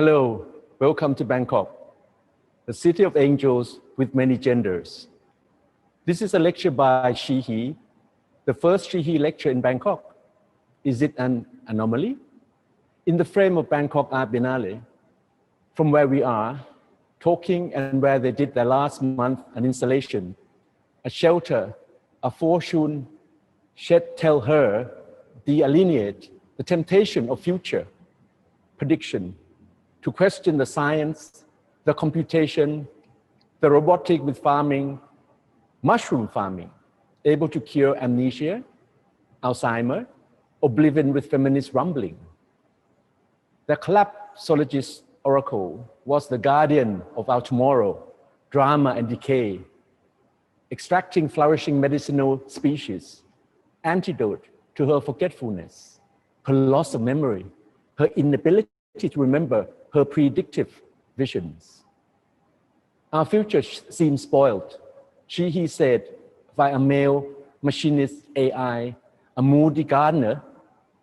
Hello, welcome to Bangkok, the city of angels with many genders. This is a lecture by Rsie, the first Rsie lecture in Bangkok. Is it an anomaly? In the frame of bangkokArtbiennale, from where we are, talking and where they did their last month an installation, a shelter, a fortune, shed tell her, delineate the temptation of future, prediction, to question the science, the computation, the robotic with farming, mushroom farming, able to cure amnesia, Alzheimer, oblivion with feminist rumbling. The collapsologist oracle was the guardian of our tomorrow, drama and decay, extracting flourishing medicinal species, antidote to her forgetfulness, her loss of memory, her inability to remember her predictive visions. Our future seems spoiled, he said, by a male machinist AI, a moody gardener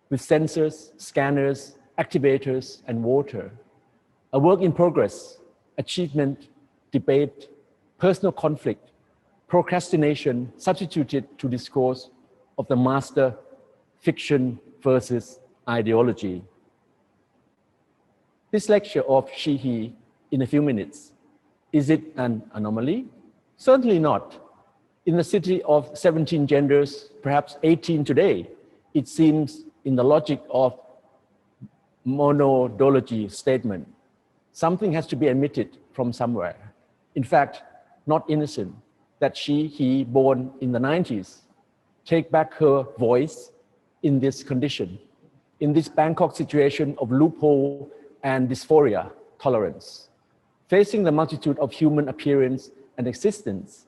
with sensors, scanners, activators, and water. A work in progress, achievement, debate, personal conflict, procrastination substituted to discourse of the master fiction versus ideology. This lecture of Rsie in a few minutes, is it an anomaly? Certainly not. In the city of 17 genders, perhaps 18 today, it seems in the logic of monodology statement, something has to be emitted from somewhere. In fact, not innocent that he born in the 90s, take back her voice in this condition, in this Bangkok situation of loophole and dysphoria tolerance, facing the multitude of human appearance and existence,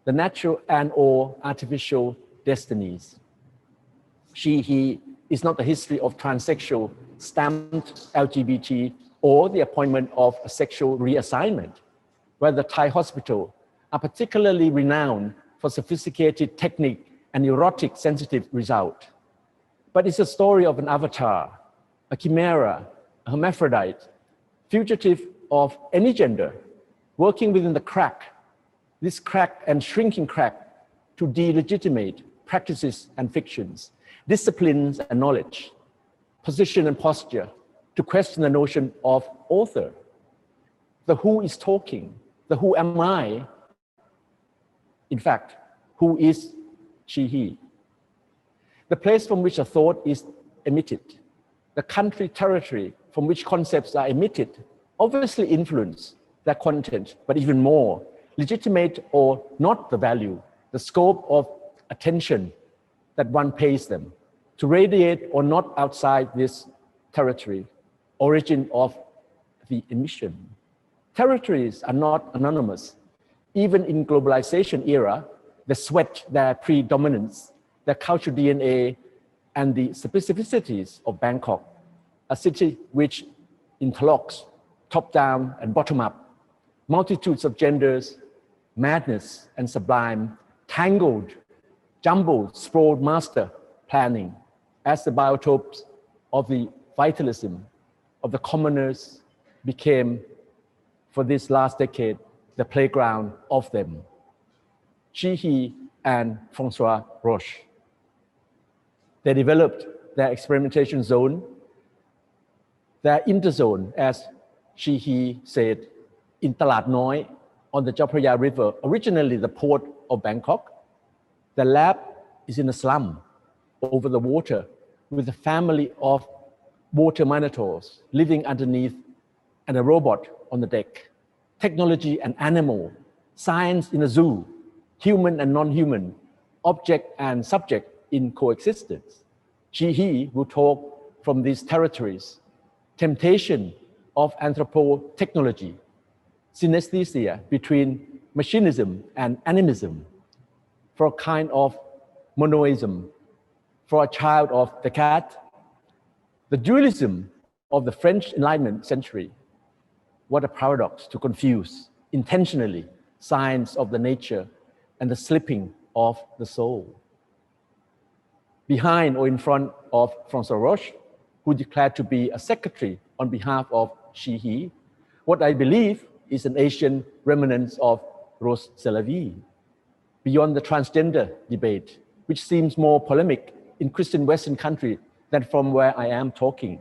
the natural and/or artificial destinies. He is not the history of transsexual, stamped LGBT, or the appointment of a sexual reassignment, where the Thai hospital are particularly renowned for sophisticated technique and erotic sensitive result. But it's a story of an avatar, a chimera, a hermaphrodite, fugitive of any gender, working within the crack, this crack and shrinking crack to delegitimate practices and fictions, disciplines and knowledge, position and posture, to question the notion of author. The who is talking, the who am I, in fact, who is he? The place from which a thought is emitted, the country territory from which concepts are emitted, obviously influence their content, but even more, legitimate or not the value, the scope of attention that one pays them, to radiate or not outside this territory, origin of the emission. Territories are not anonymous. Even in globalization era, they sweat their predominance, their cultural DNA, and the specificities of Bangkok, a city which interlocks top-down and bottom-up, multitudes of genders, madness and sublime, tangled, jumbled, sprawled master planning as the biotopes of the vitalism of the commoners became, for this last decade, the playground of them. Rsie and Francois Roche. They developed their experimentation zone, their interzone, as Rsie said, in Talat Noi on the Chao Phraya River, originally the port of Bangkok. The lab is in a slum over the water with a family of water minotaurs living underneath and a robot on the deck. Technology and animal, science in a zoo, human and non-human, object and subject in coexistence. Rsie will talk from these territories, temptation of anthropo-technology, synesthesia between machinism and animism, for a kind of monoism, for a child of Descartes, the dualism of the French Enlightenment century. What a paradox to confuse intentionally science of the nature and the slipping of the soul. Behind or in front of Francois Roche, who declared to be a secretary on behalf of she, he, what I believe is an Asian remnant of Rose Selavi, beyond the transgender debate, which seems more polemic in Christian Western country than from where I am talking.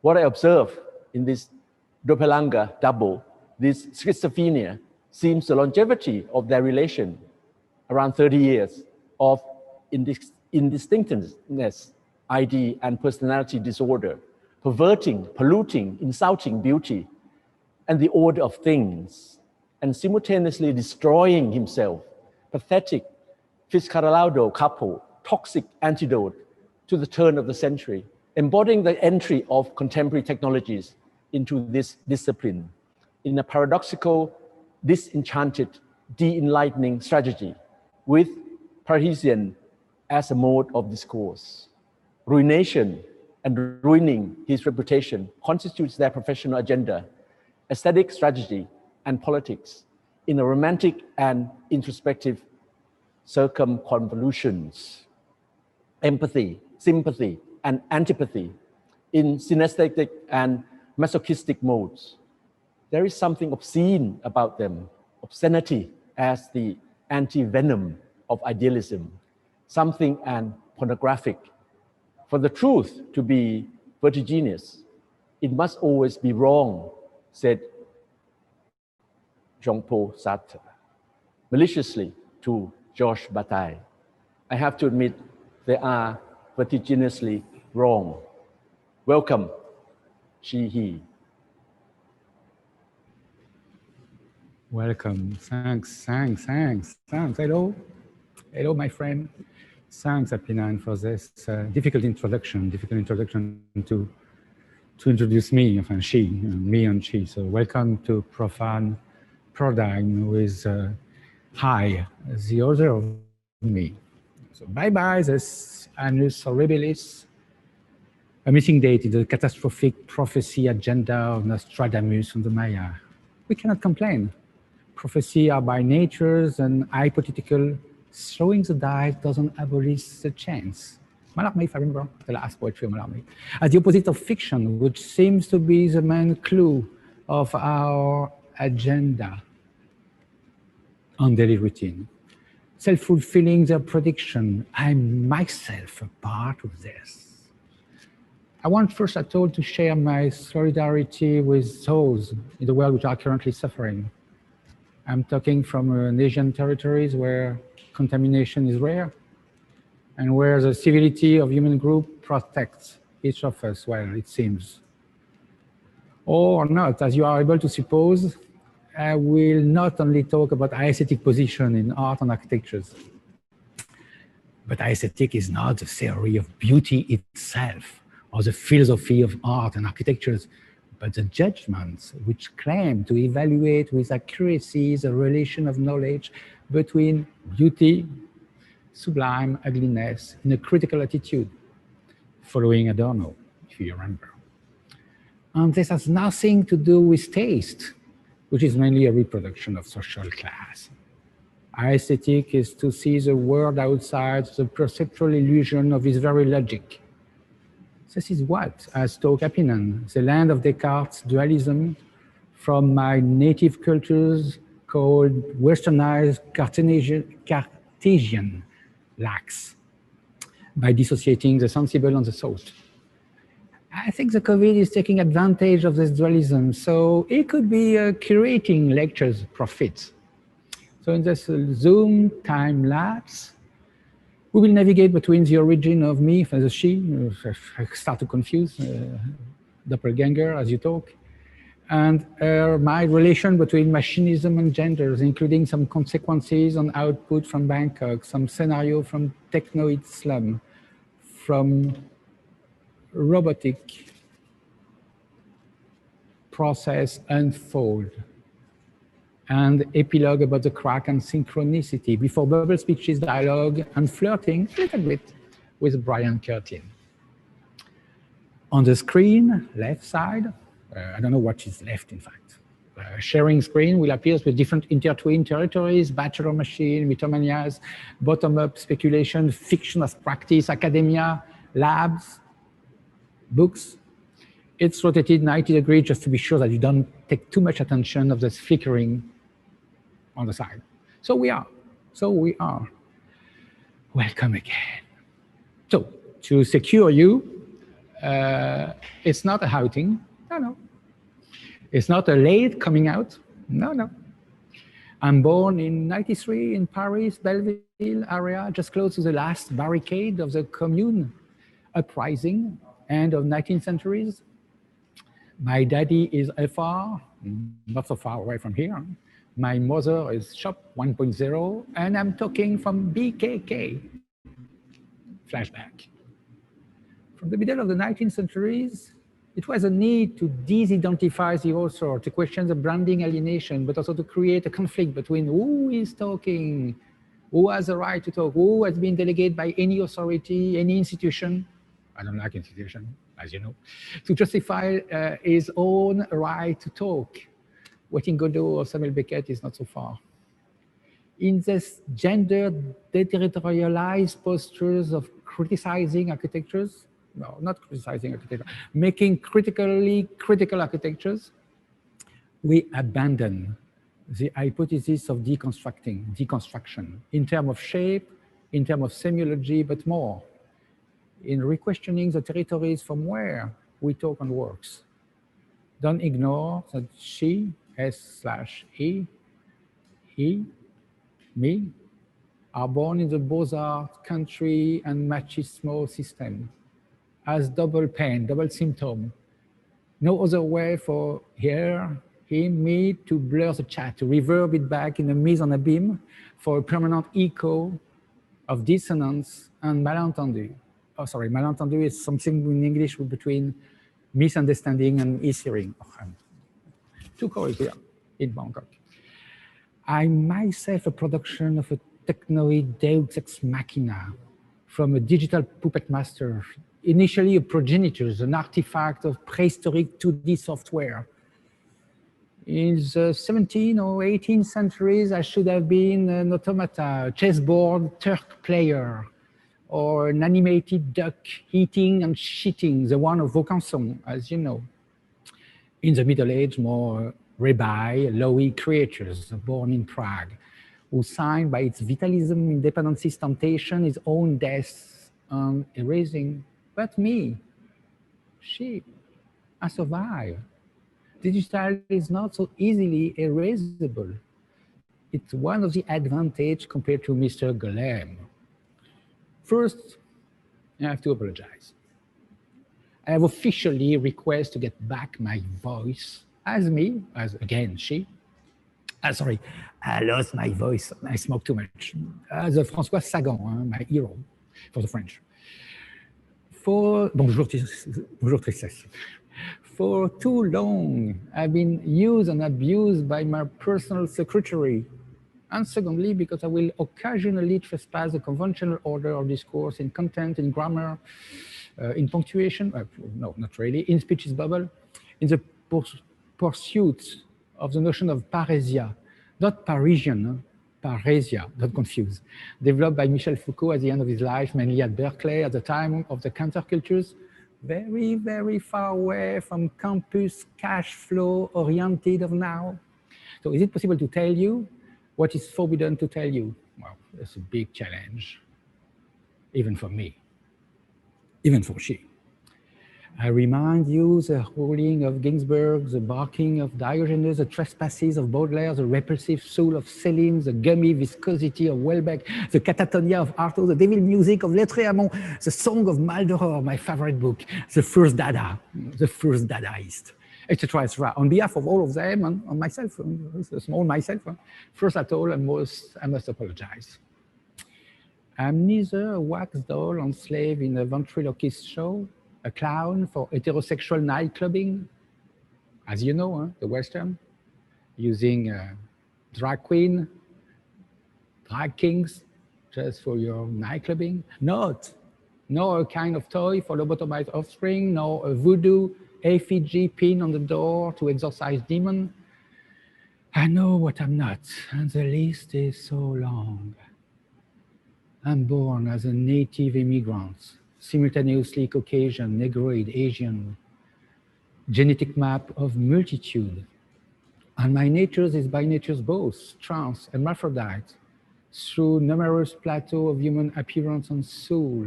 What I observe in this doppelganger double, this schizophrenia, seems the longevity of their relation, around 30 years of indistinctness, ID, and personality disorder, perverting, polluting, insulting beauty and the order of things, and simultaneously destroying himself. Pathetic Fitzcarraldo couple, toxic antidote to the turn of the century, embodying the entry of contemporary technologies into this discipline in a paradoxical, disenchanted, de-enlightening strategy with Parisian as a mode of discourse. Ruination and ruining his reputation constitutes their professional agenda, aesthetic strategy, and politics in a romantic and introspective circumconvolutions. Empathy, sympathy, and antipathy in synesthetic and masochistic modes. There is something obscene about them, obscenity as the anti-venom of idealism, something and pornographic. For the truth to be vertiginous, it must always be wrong, said Jean-Paul Sartre, maliciously to Georges Bataille. I have to admit, they are vertiginously wrong. Welcome, she, he. Welcome, thanks. Hello, my friend. Thanks, Apinan, for this difficult introduction to introduce me, me and she. So welcome to Profane Paradigm with hi, the other of me. So bye-bye, this annus horribilis, a missing date in the catastrophic prophecy agenda of Nostradamus and the Maya. We cannot complain. Prophecy are by natures and hypothetical. Throwing the dice doesn't abolish the chance. Mallarmé, if I remember, the last poetry of Mallarmé. As the opposite of fiction, which seems to be the main clue of our agenda on daily routine. Self-fulfilling their prediction. I'm myself a part of this. I want first at all to share my solidarity with those in the world which are currently suffering. I'm talking from Asian territories where contamination is rare and where the civility of human group protects each of us, well, it seems. Or not, as you are able to suppose, I will not only talk about aesthetic position in art and architectures, but aesthetic is not the theory of beauty itself or the philosophy of art and architectures, but the judgments which claim to evaluate with accuracy the relation of knowledge between beauty, sublime ugliness in a critical attitude, following Adorno, if you remember. And this has nothing to do with taste, which is mainly a reproduction of social class. Aesthetic is to see the world outside the perceptual illusion of its very logic. This is what, as taught Apinan, the land of Descartes' dualism from my native cultures called westernized Cartesian lacks by dissociating the sensible and the thought. I think the COVID is taking advantage of this dualism, so it could be curating lectures profits. So in this Zoom time lapse, we will navigate between the origin of me as a she, I start to confuse, doppelganger as you talk, and my relation between machinism and genders, including some consequences on output from Bangkok, some scenario from technoid slum, from robotic process unfold, and epilogue about the crack and synchronicity before bubble speeches, dialogue, and flirting a little bit with Brian Curtin. On the screen, left side, I don't know what is left, in fact. Sharing screen will appear with different intertwined territories, bachelor machine, mythomaniaS, bottom-up speculation, fiction as practice, academia, labs, books. It's rotated 90 degrees just to be sure that you don't take too much attention of this flickering on the side. So we are. Welcome again. So to secure you, it's not a outing. No. It's not a late coming out. No. I'm born in '93 in Paris, Belleville area, just close to the last barricade of the Commune uprising, end of 19th centuries. My daddy is FR, not so far away from here. My mother is Shop 1.0, and I'm talking from BKK. Flashback. From the middle of the 19th centuries, it was a need to disidentify the author, to question the branding alienation, but also to create a conflict between who is talking, who has the right to talk, who has been delegated by any authority, any institution. I don't like institution, as you know, to justify his own right to talk. Waiting Godot or Samuel Beckett is not so far. In this gender deterritorialized postures of criticizing architectures, no, not criticizing architecture, making critical architectures, we abandon the hypothesis of deconstruction in terms of shape, in terms of semiology, but more in re-questioning the territories from where we talk and works. Don't ignore that she, S/E, he, me, are born in the Beaux-Arts country and machismo system as double pain, double symptom. No other way for her, him, me to blur the chat, to reverb it back in a mise en abîme for a permanent echo of dissonance and malentendu. Oh, sorry, malentendu is something in English between misunderstanding and mishearing. Oh, I'm too cold here in Bangkok. I'm myself a production of a technoid deus ex machina from a digital puppet master, initially a progenitor, an artifact of prehistoric 2D software. In the 17th or 18th centuries, I should have been an automata, a chessboard Turk player, or an animated duck eating and shitting, the one of Vaucanson, as you know. In the Middle Age, more rabbi, lowy creatures born in Prague, who signed by its vitalism, independency, temptation, his own death and erasing. But me, she, I survive. Digital is not so easily erasable. It's one of the advantages compared to Mr. Golem. First, I have to apologize. I have officially requested to get back my voice as me, as again, she. Sorry, I lost my voice. I smoked too much. As a Francois Sagan, my hero for the French. Bonjour tristesse. For too long, I've been used and abused by my personal secretary. And secondly, because I will occasionally trespass the conventional order of discourse in content, in grammar, in punctuation, no, not really, in speech's bubble, in the pursuit of the notion of parésia, not Parisian, parésia, don't confuse, developed by Michel Foucault at the end of his life, mainly at Berkeley, at the time of the countercultures, very, very far away from campus cash flow oriented of now. So is it possible to tell you what is forbidden to tell you? Well, it's a big challenge, even for me, even for she. I remind you the howling of Ginsberg, the barking of Diogenes, the trespasses of Baudelaire, the repulsive soul of Céline, the gummy viscosity of Welbeck, the catatonia of Artaud, the devil music of Lettre-Amont, the song of Maldoror, my favorite book, the first Dada, the first Dadaist, etc., etc. On behalf of all of them and on myself, small myself, first at all and most, I must apologize. I'm neither a wax doll on slave in a ventriloquist show, a clown for heterosexual nightclubbing, as you know, the Western, using drag queen, drag kings, just for your nightclubbing. Nor a kind of toy for lobotomized offspring, nor a voodoo effigy pin on the door to exorcise demon. I know what I'm not, and the list is so long. I'm born as a native immigrant, simultaneously Caucasian, Negroid, Asian, genetic map of multitude. And my natures is by natures both trans and hermaphrodite, through numerous plateaux of human appearance and soul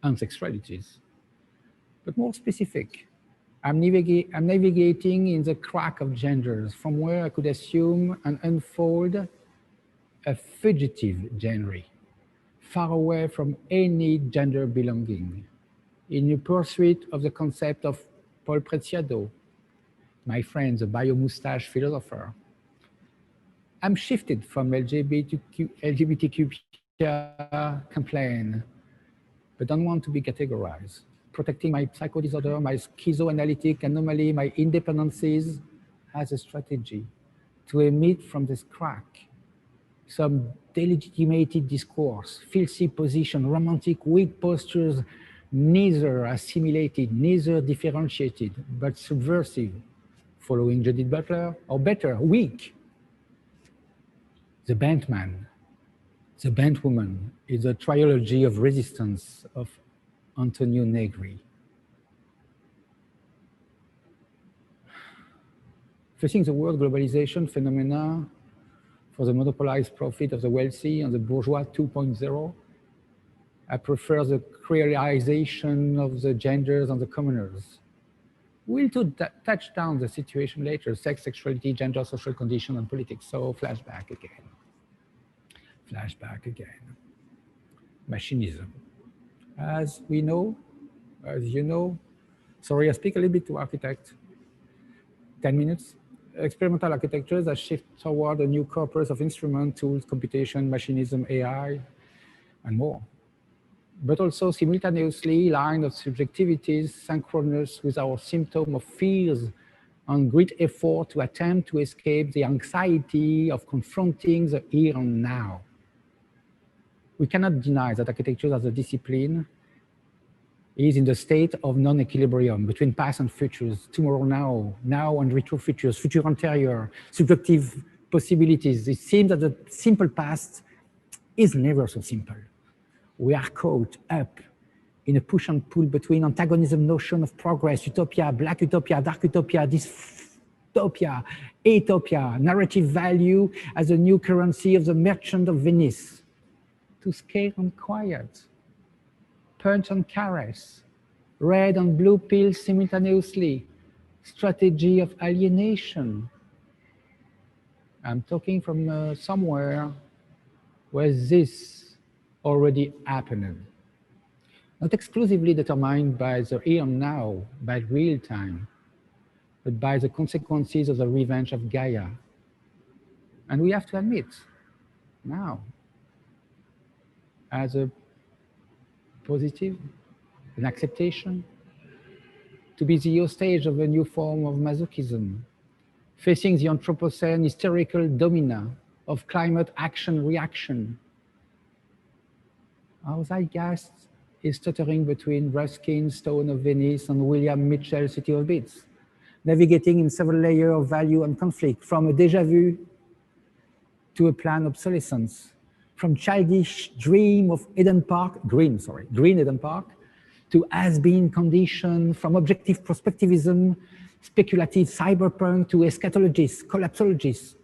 and sexualities. But more specific, I'm navigating in the crack of genders, from where I could assume and unfold a fugitive genre, far away from any gender belonging, in the pursuit of the concept of Paul Preciado, my friend, the bio-moustache philosopher. I'm shifted from LGBTQ campaign, but don't want to be categorized. Protecting my psychodisorder, my schizoanalytic anomaly, my independencies as a strategy to emit from this crack some delegitimated discourse, filthy position, romantic, weak postures, neither assimilated, neither differentiated, but subversive, following Judith Butler, or better, weak. The bent man, the bent woman is a trilogy of resistance of Antonio Negri. Facing the world globalization phenomena for the monopolized profit of the wealthy and the bourgeois 2.0, I prefer the creolization of the genders and the commoners. We'll touch down the situation later: sex, sexuality, gender, social condition, and politics. So flashback again. Flashback again. Machinism. As we know, as you know, sorry, I speak a little bit to architect. 10 minutes. Experimental architectures that shift toward a new corpus of instrument, tools, computation, machinism, AI, and more. But also simultaneously line of subjectivities synchronous with our symptom of fears and great effort to attempt to escape the anxiety of confronting the here and now. We cannot deny that architecture as a discipline is in the state of non-equilibrium between past and futures, tomorrow now, now and retro futures, future anterior, subjective possibilities. It seems that the simple past is never so simple. We are caught up in a push and pull between antagonism notion of progress, utopia, black utopia, dark utopia, dystopia, atopia, narrative value as a new currency of the merchant of Venice. To scare and quiet, punch and caress, red and blue pills simultaneously, strategy of alienation. I'm talking from somewhere where this already happened. Not exclusively determined by the here and now, by real time, but by the consequences of the revenge of Gaia. And we have to admit, now, as a positive, an acceptation, to be the hostage of a new form of masochism, facing the Anthropocene hysterical domina of climate action reaction. Our zeitgeist is stuttering between Ruskin, Stone of Venice, and William Mitchell, City of Beats, navigating in several layers of value and conflict, from a déjà vu to a planned obsolescence, from childish dream of green Eden Park, to has-been condition, from objective prospectivism, speculative cyberpunk, to eschatologists, collapsologists.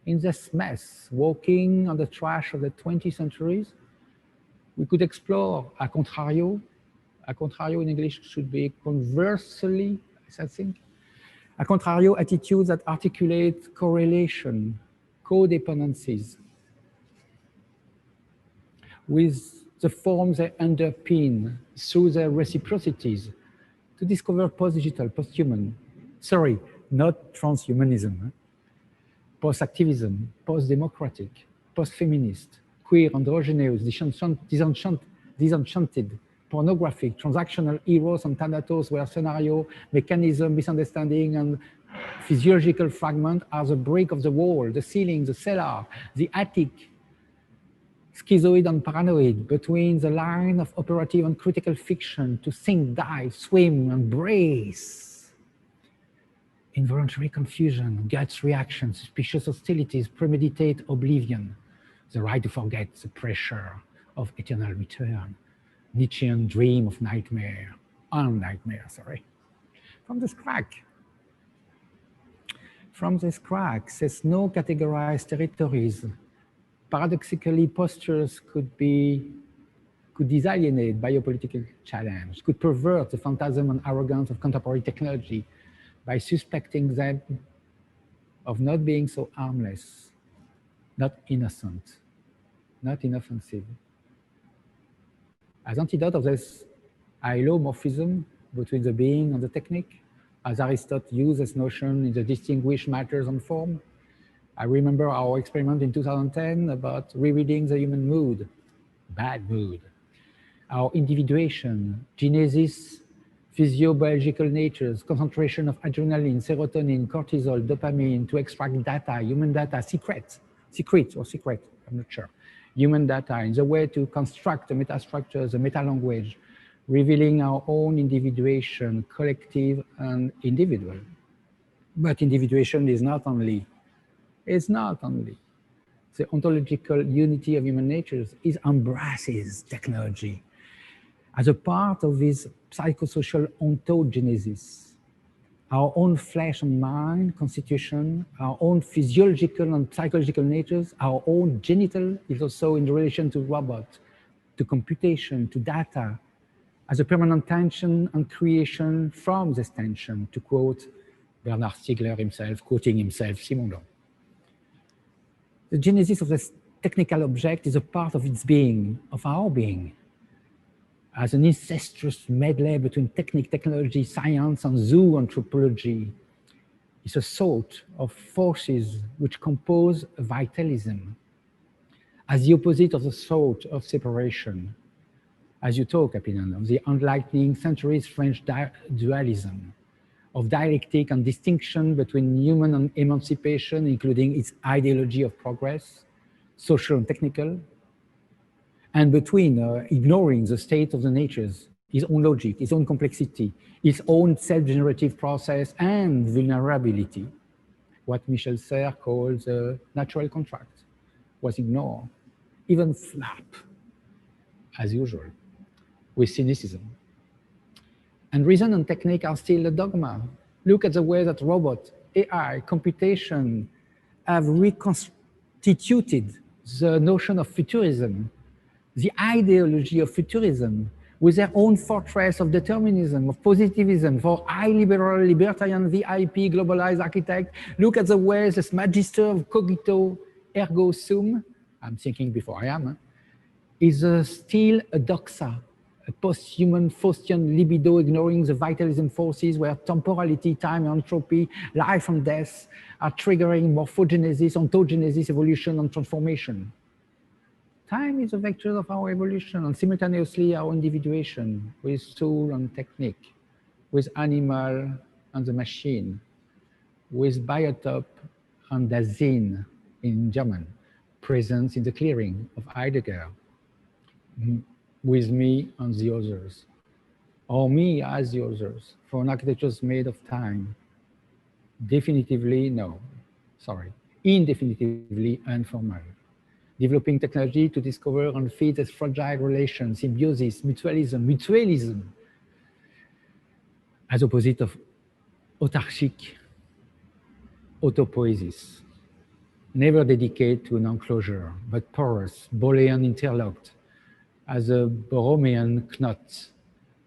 In this mess, walking on the trash of the 20th centuries, we could explore a contrario in English should be conversely, I think, a contrario attitude that articulate correlation, codependencies, with the forms they underpin through their reciprocities, to discover post-digital, post-human, sorry, not transhumanism, post-activism, post-democratic, post-feminist, queer, androgynous, disenchanted, pornographic, transactional eros and thanatos, where scenario, mechanism, misunderstanding, and physiological fragment are the break of the wall, the ceiling, the cellar, the attic, schizoid and paranoid, between the line of operative and critical fiction, to think, dive, swim, and brace. Involuntary confusion, guts reaction, suspicious hostilities, premeditate oblivion, the right to forget, the pressure of eternal return, Nietzschean dream of nightmare, sorry. this crack. From this crack, says no categorized territories. Paradoxically, postures could disalienate biopolitical challenge, could pervert the phantasm and arrogance of contemporary technology by suspecting them of not being so harmless, not innocent, not inoffensive. As antidote of this hylomorphism between the being and the technique, as Aristotle used this notion in the distinguished matters and form, I remember our experiment in 2010 about rereading the human mood, bad mood, our individuation, genesis, physiobiological natures, concentration of adrenaline, serotonin, cortisol, dopamine to extract data, human data, secret, I'm not sure. Human data in the way to construct the metastructures, the meta-language, revealing our own individuation, collective and individual. But individuation is not only the ontological unity of human natures, it embraces technology as a part of this psychosocial ontogenesis. Our own flesh and mind constitution, our own physiological and psychological natures, our own genital is also in relation to robot, to computation, to data, as a permanent tension and creation from this tension, to quote Bernard Stiegler himself, quoting himself, Simon Blanc. The genesis of this technical object is a part of its being, of our being, as an incestuous medley between technology, science, and zoo anthropology. It's a sort of forces which compose a vitalism, as the opposite of the sort of separation, as you talk, Apinan, of the enlightening centuries French dualism, of dialectic and distinction between human and emancipation, including its ideology of progress, social and technical, and between ignoring the state of the natures, his own logic, his own complexity, his own self-generative process and vulnerability. What Michel Serres calls a natural contract was ignored, even flapped, as usual, with cynicism. And reason and technique are still a dogma. Look at the way that robot, AI, computation have reconstituted the notion of futurism, the ideology of futurism, with their own fortress of determinism, of positivism, for high liberal, libertarian, VIP, globalized architect. Look at the way this magister of cogito ergo sum, I'm thinking before I am, is still a doxa, a post-human Faustian libido ignoring the vitalism forces where temporality, time, entropy, life and death are triggering morphogenesis, ontogenesis, evolution and transformation. Time is a vector of our evolution and simultaneously our individuation with soul and technique, with animal and the machine, with biotope and Dasein in German, presence in the clearing of Heidegger, with me and the others, or me as the others, for an architecture made of time. Definitively, no, sorry, indefinitively informal. Developing technology to discover and feed this fragile relation, symbiosis, mutualism, as opposite of autarchic autopoiesis, never dedicated to an enclosure, but porous, Boolean interlocked, as a Borromean knot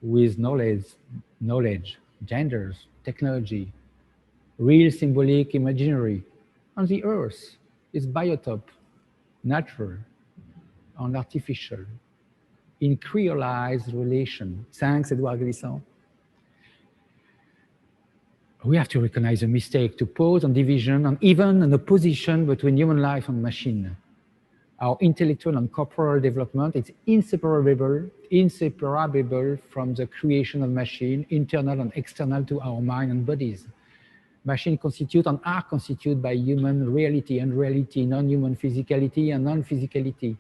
with knowledge, genders, technology, real, symbolic, imaginary, and the earth is biotope, natural and artificial, in creolized relation. Thanks, Edouard Glissant. We have to recognize a mistake to pause on division and even an opposition between human life and machine. Our intellectual and corporal development is inseparable from the creation of machine, internal and external to our mind and bodies. Machines constitute and are constituted by human reality and reality, non-human physicality and non-physicality.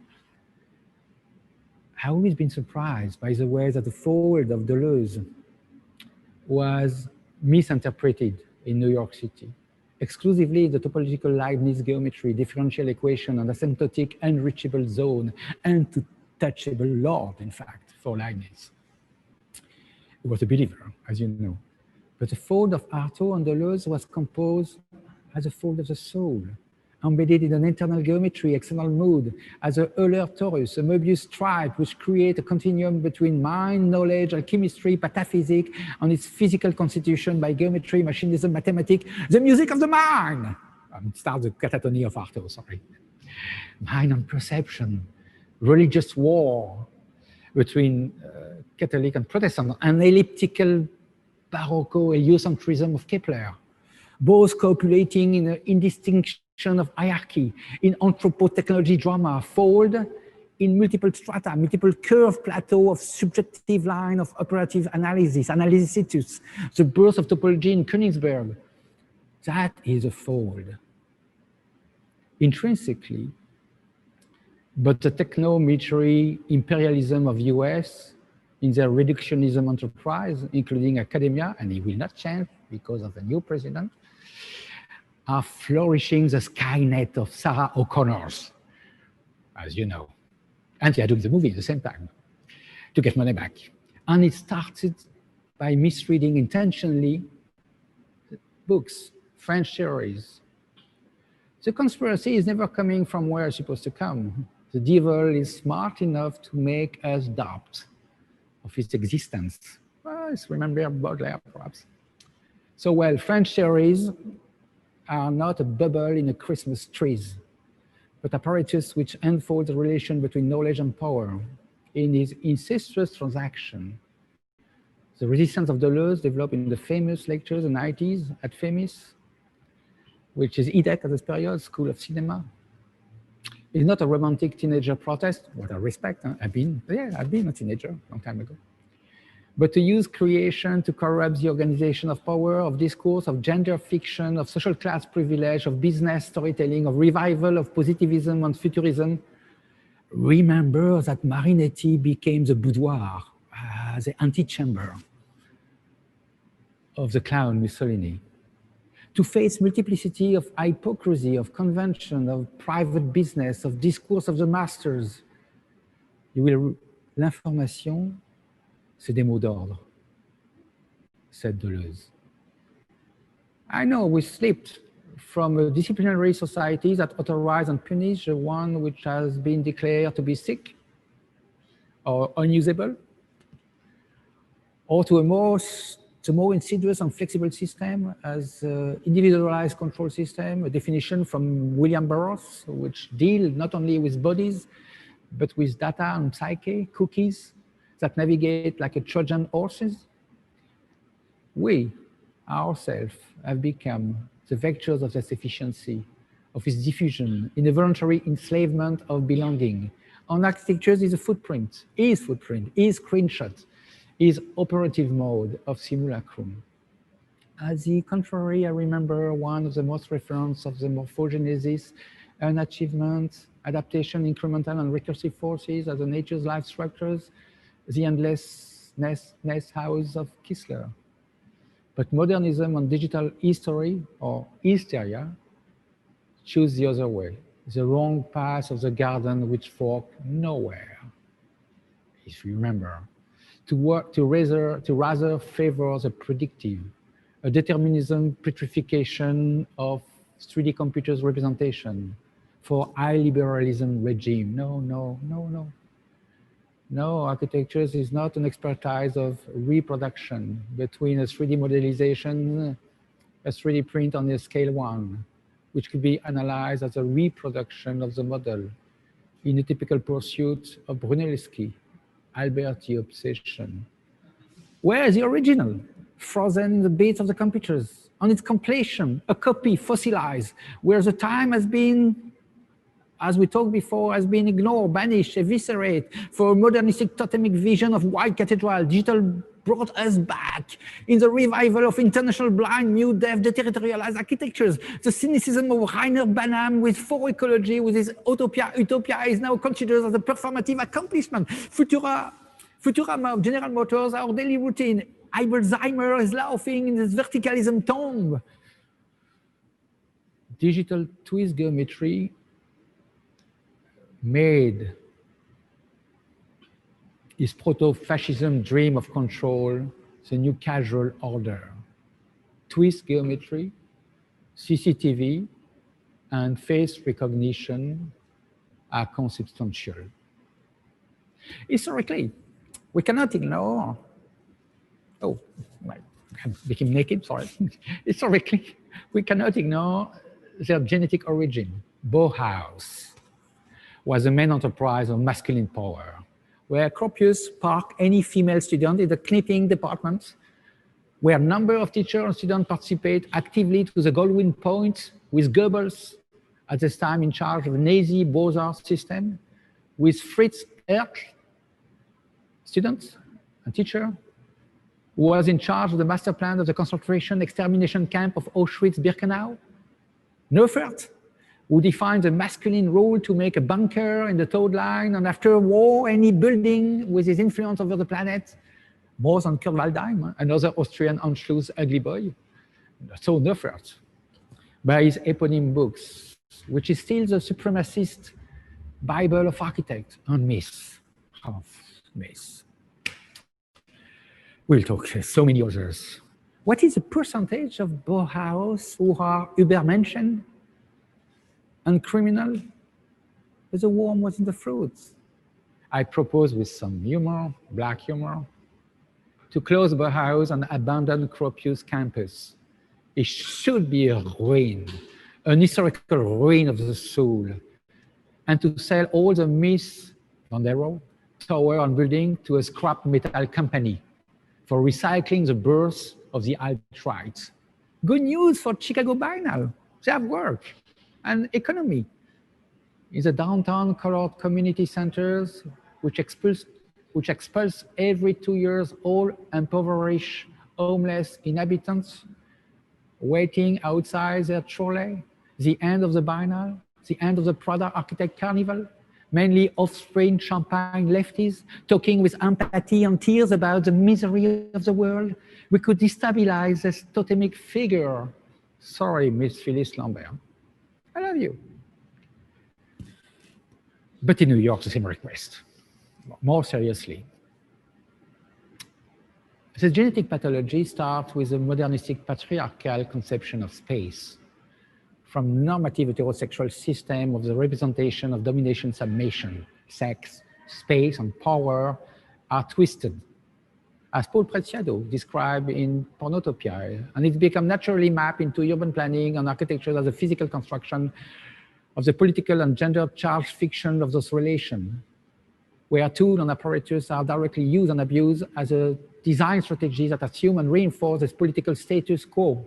I've always been surprised by the way that the foreword of Deleuze was misinterpreted in New York City. Exclusively the topological Leibniz geometry, differential equation, and asymptotic unreachable zone, and to touchable Lord, in fact, for Leibniz. He was a believer, as you know. But the fold of Artaud on Deleuze was composed as a fold of the soul, embedded in an internal geometry, external mood, as a Euler torus, a Möbius stripe, which create a continuum between mind, knowledge, alchemistry, pataphysic, and its physical constitution by geometry, machinism, mathematics, the music of the mind. Start the catatony of Artaud, sorry. Mind and perception, religious war between Catholic and Protestant, an elliptical Barocco heliocentrism of Kepler, both copulating in an indistinction of hierarchy, in anthropo-technology drama, fold in multiple strata, multiple curved plateau of subjective line of operative analysis, analysis, the birth of topology in Königsberg. That is a fold. Intrinsically, but the techno-military imperialism of US in their reductionism enterprise, including academia, and it will not change because of the new president, are flourishing the Skynet of Sarah O'Connor's, as you know. And they are doing the movie at the same time to get money back. And it started by misreading intentionally books, French theories. The conspiracy is never coming from where it's supposed to come. The devil is smart enough to make us doubt of its existence. Well, let's remember Baudelaire, perhaps. So, well, French theories are not a bubble in a Christmas tree, but apparatus which unfolds the relation between knowledge and power in his incestuous transaction. The resistance of Deleuze developed in the famous lectures in the 90s at FEMIS, which is EDEC at this period, School of Cinema. It's not a romantic teenager protest, what I respect. I've been a teenager a long time ago. But to use creation to corrupt the organization of power, of discourse, of gender fiction, of social class privilege, of business storytelling, of revival of positivism and futurism. Remember that Marinetti became the boudoir, the antechamber of the clown Mussolini. To face multiplicity of hypocrisy, of convention, of private business, of discourse of the masters, l'information, c'est des mots d'ordre, said Deleuze. I know we slipped from a disciplinary society that authorizes and punishes the one which has been declared to be sick or unusable, or to a more insidious and flexible system as individualized control system, a definition from William Burroughs, which deal not only with bodies, but with data and psyche, cookies that navigate like a Trojan horses. We, ourselves, have become the vectors of this efficiency, of its diffusion, in a voluntary enslavement of belonging. On architecture is a footprint, is screenshot, is operative mode of simulacrum. As the contrary, I remember one of the most reference of the morphogenesis, an achievement, adaptation, incremental and recursive forces as the nature's life structures, the endless nest house of Kistler. But modernism and digital history, or hysteria, choose the other way, the wrong path of the garden which fork nowhere. If you remember, to rather favor the predictive, a determinism petrification of 3D computers representation for high liberalism regime. No, architecture is not an expertise of reproduction between a 3D modelization, a 3D print on a scale 1, which could be analyzed as a reproduction of the model in a typical pursuit of Brunelleschi, Alberti obsession. Where is the original? Frozen in the bits of the computers, on its completion, a copy fossilized, where the time has been, as we talked before, has been ignored, banished, eviscerated for a modernistic totemic vision of white cathedral. Digital brought us back in the revival of international blind, mute, deaf, deterritorialized architectures. The cynicism of Rainer Banham with for ecology, with his utopia is now considered as a performative accomplishment. Futurama of General Motors, our daily routine. Alzheimer is laughing in this verticalism tomb. Digital twist geometry made his proto-fascism dream of control the new casual order. twist geometry, CCTV, and face recognition are consubstantial. Historically, we cannot ignore, oh, I became naked, sorry. Historically, we cannot ignore their genetic origin. Bauhaus was the main enterprise of masculine power, where Gropius parked any female student in the knitting department, where a number of teachers and students participate actively to the Goldwyn Point, with Goebbels at this time in charge of the Nazi Beaux-Arts system, with Fritz Erck, students and teacher, who was in charge of the master plan of the concentration extermination camp of Auschwitz-Birkenau. Neufert, who defined the masculine role to make a bunker in the toad line, and after a war, any building with his influence over the planet, more than Kurt Waldheim, another Austrian Anschluss ugly boy. So Neufert, by his eponym books, which is still the supremacist Bible of architects and myths, of myths. We'll talk so many others. What is the percentage of Bauhaus who are Übermenschen and criminal? The worm was in the fruits. I propose with some humor, black humor, to close Bauhaus and abandon Gropius campus. It should be a ruin, an historical ruin of the soul, and to sell all the myths, Bandero, tower and building to a scrap metal company for recycling the birth of the alt-right. Good news for Chicago Biennale. They have work and economy. In the downtown colored community centers, which expels every 2 years all impoverished, homeless inhabitants waiting outside their trolley, the end of the Biennale, the end of the Prada Architect Carnival, mainly offspring champagne lefties, talking with empathy and tears about the misery of the world. We could destabilize this totemic figure. Sorry, Miss Phyllis Lambert. I love you. But in New York, the same request. More seriously. The genetic pathology starts with a modernistic patriarchal conception of space, from normative heterosexual system of the representation of domination, submission, sex, space, and power are twisted, as Paul Preciado described in Pornotopia, and it's become naturally mapped into urban planning and architecture as a physical construction of the political and gender-charged fiction of those relations, where tools and apparatus are directly used and abused as a design strategy that assume and reinforce this political status quo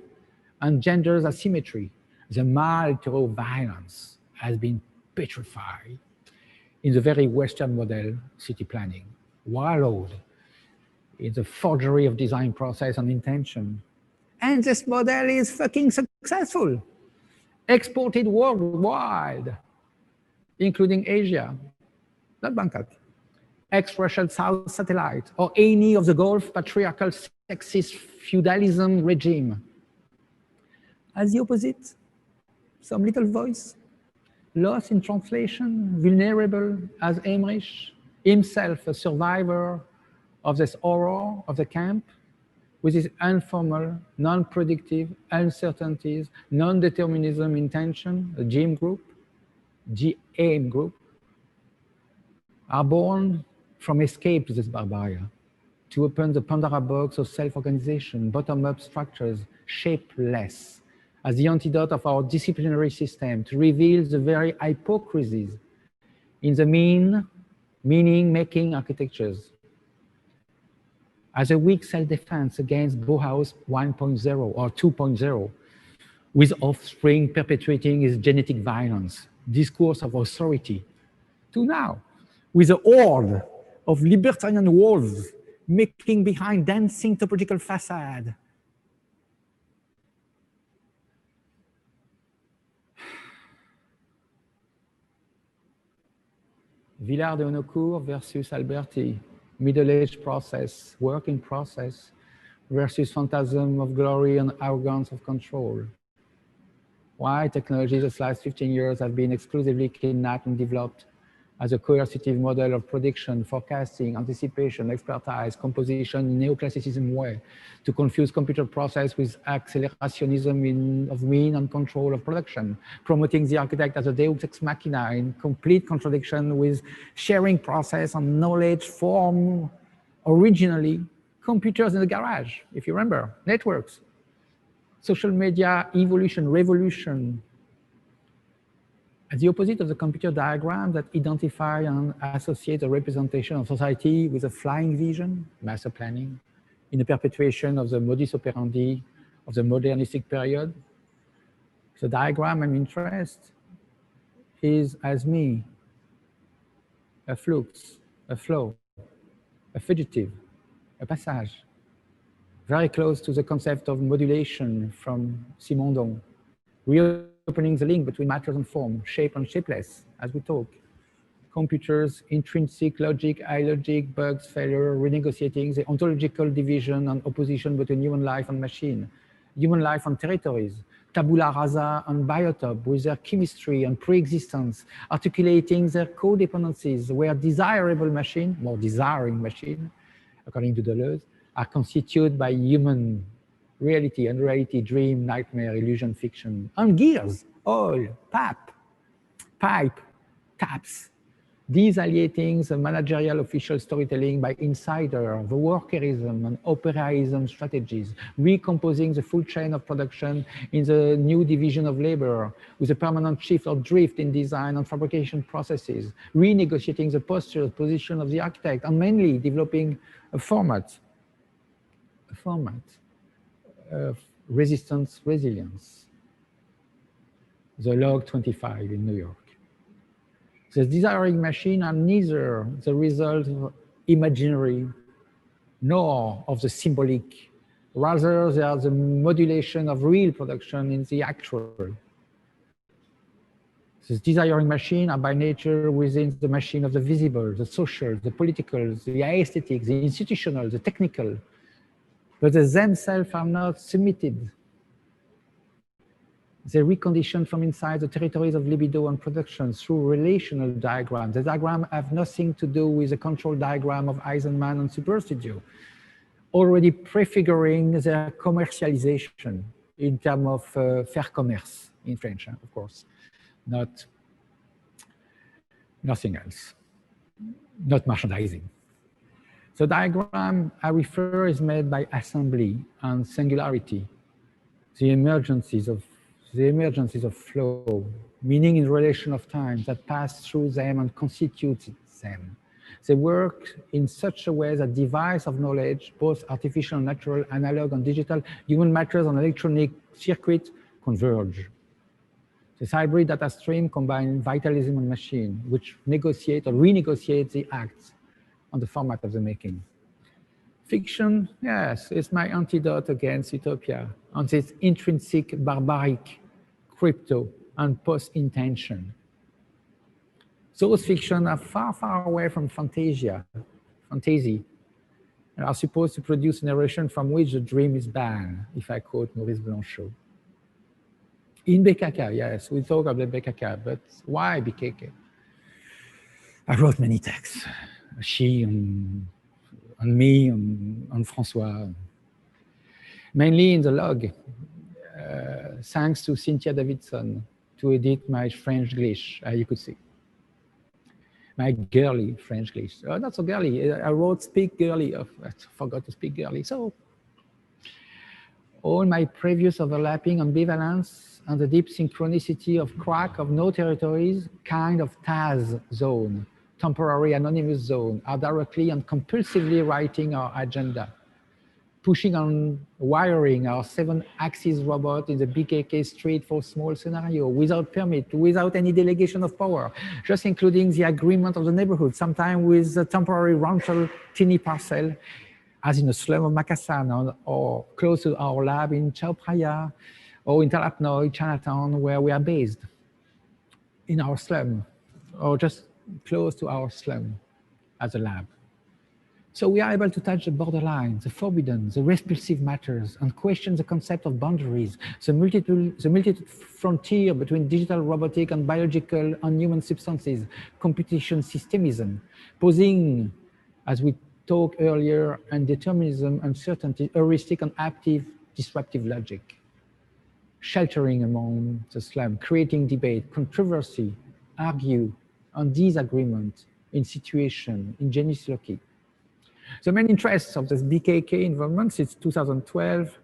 and gender's asymmetry. The male violence has been petrified in the very Western model city planning, wallowed in the forgery of design process and intention. And this model is fucking successful, exported worldwide, including Asia, not Bangkok, ex-Russian South Satellite, or any of the Gulf patriarchal sexist feudalism regime. As the opposite, some little voice, lost in translation, vulnerable as Emmerich, himself a survivor of this horror of the camp, with his informal, non-predictive uncertainties, non-determinism intention, the GAIM group, GAIM group, are born from escape to this barbaria, to open the Pandora box of self-organization, bottom-up structures, shapeless, as the antidote of our disciplinary system, to reveal the very hypocrisies in the meaning-making architectures, as a weak self-defense against Bauhaus 1.0 or 2.0, with offspring perpetuating its genetic violence, discourse of authority, to now, with a horde of libertarian wolves making behind dancing topological facade. Villard de Honocourt versus Alberti, middle-age process, work in process, versus phantasm of glory and arrogance of control. Why technologies the last 15 years have been exclusively kidnapped and developed as a coercitive model of prediction, forecasting, anticipation, expertise, composition in neoclassicism way, to confuse computer process with accelerationism of mean and control of production, promoting the architect as a deus ex machina in complete contradiction with sharing process and knowledge form originally computers in the garage, if you remember, networks, social media, evolution, revolution, as the opposite of the computer diagram that identify and associate a representation of society with a flying vision, master planning, in the perpetuation of the modus operandi of the modernistic period. The diagram I'm interested is as me, a flux, a flow, a fugitive, a passage, very close to the concept of modulation from Simondon, reopening the link between matter and form, shape and shapeless, as we talk. Computers, intrinsic logic, illogic, bugs, failure, renegotiating the ontological division and opposition between human life and machine, human life and territories, tabula rasa and biotope with their chemistry and pre-existence, articulating their codependencies, where desirable machine, more desiring machine, according to Deleuze, are constituted by human reality, unreality, dream, nightmare, illusion, fiction, and gears, oil, pipe, taps, desalieting the managerial official storytelling by insider, the workerism and operaism strategies, recomposing the full chain of production in the new division of labor with a permanent shift or drift in design and fabrication processes, renegotiating the posture, position of the architect, and mainly developing a format of resistance, resilience, the log 25 in New York. The desiring machine are neither the result of imaginary nor of the symbolic. Rather, they are the modulation of real production in the actual. The desiring machine are by nature within the machine of the visible, the social, the political, the aesthetic, the institutional, the technical, but they themselves are not submitted. They recondition from inside the territories of libido and production through relational diagrams. The diagram have nothing to do with the control diagram of Eisenman and Superstudio, already prefiguring their commercialization in terms of faire commerce in French, of course, nothing else, not merchandising. The diagram I refer is made by assembly and singularity, the emergencies of flow, meaning in relation of time that pass through them and constitute them. They work in such a way that device of knowledge, both artificial, natural, analog and digital, human matters and electronic circuit converge. This hybrid data stream combines vitalism and machine, which negotiate or renegotiate the acts on the format of the making. Fiction, yes, is my antidote against utopia on this intrinsic, barbaric, crypto, and post-intention. Those fictions are far, far away from fantasy, and are supposed to produce a narration from which the dream is banned, if I quote Maurice Blanchot. In BKK, yes, we talk about BKK, but why BKK? I wrote many texts, Rsie and me and Francois, mainly in the log, thanks to Cynthia Davidson to edit my French English, you could see. My girly French English. Oh, not so girly. I wrote speak girly. Oh, I forgot to speak girly. So all my previous overlapping ambivalence and the deep synchronicity of crack of no territories, kind of TAZ zone, temporary anonymous zone, are directly and compulsively writing our agenda, pushing on wiring our 7-axis robot in the BKK street for small scenario, without permit, without any delegation of power, just including the agreement of the neighborhood, sometimes with a temporary rental teeny parcel, as in a slum of Makassar, or close to our lab in Chao Phraya, or in Talapnoy, Chinatown, where we are based, in our slum, or just close to our slum as a lab. So we are able to touch the borderline, the forbidden, the repulsive matters, and question the concept of boundaries, the multitude frontier between digital, robotic, and biological and human substances, competition systemism, posing, as we talked earlier, and determinism, uncertainty, heuristic, and active disruptive logic, sheltering among the slum, creating debate, controversy, argue, and disagreement in situation, in genus loci. The main interests of this BKK environment since 2012,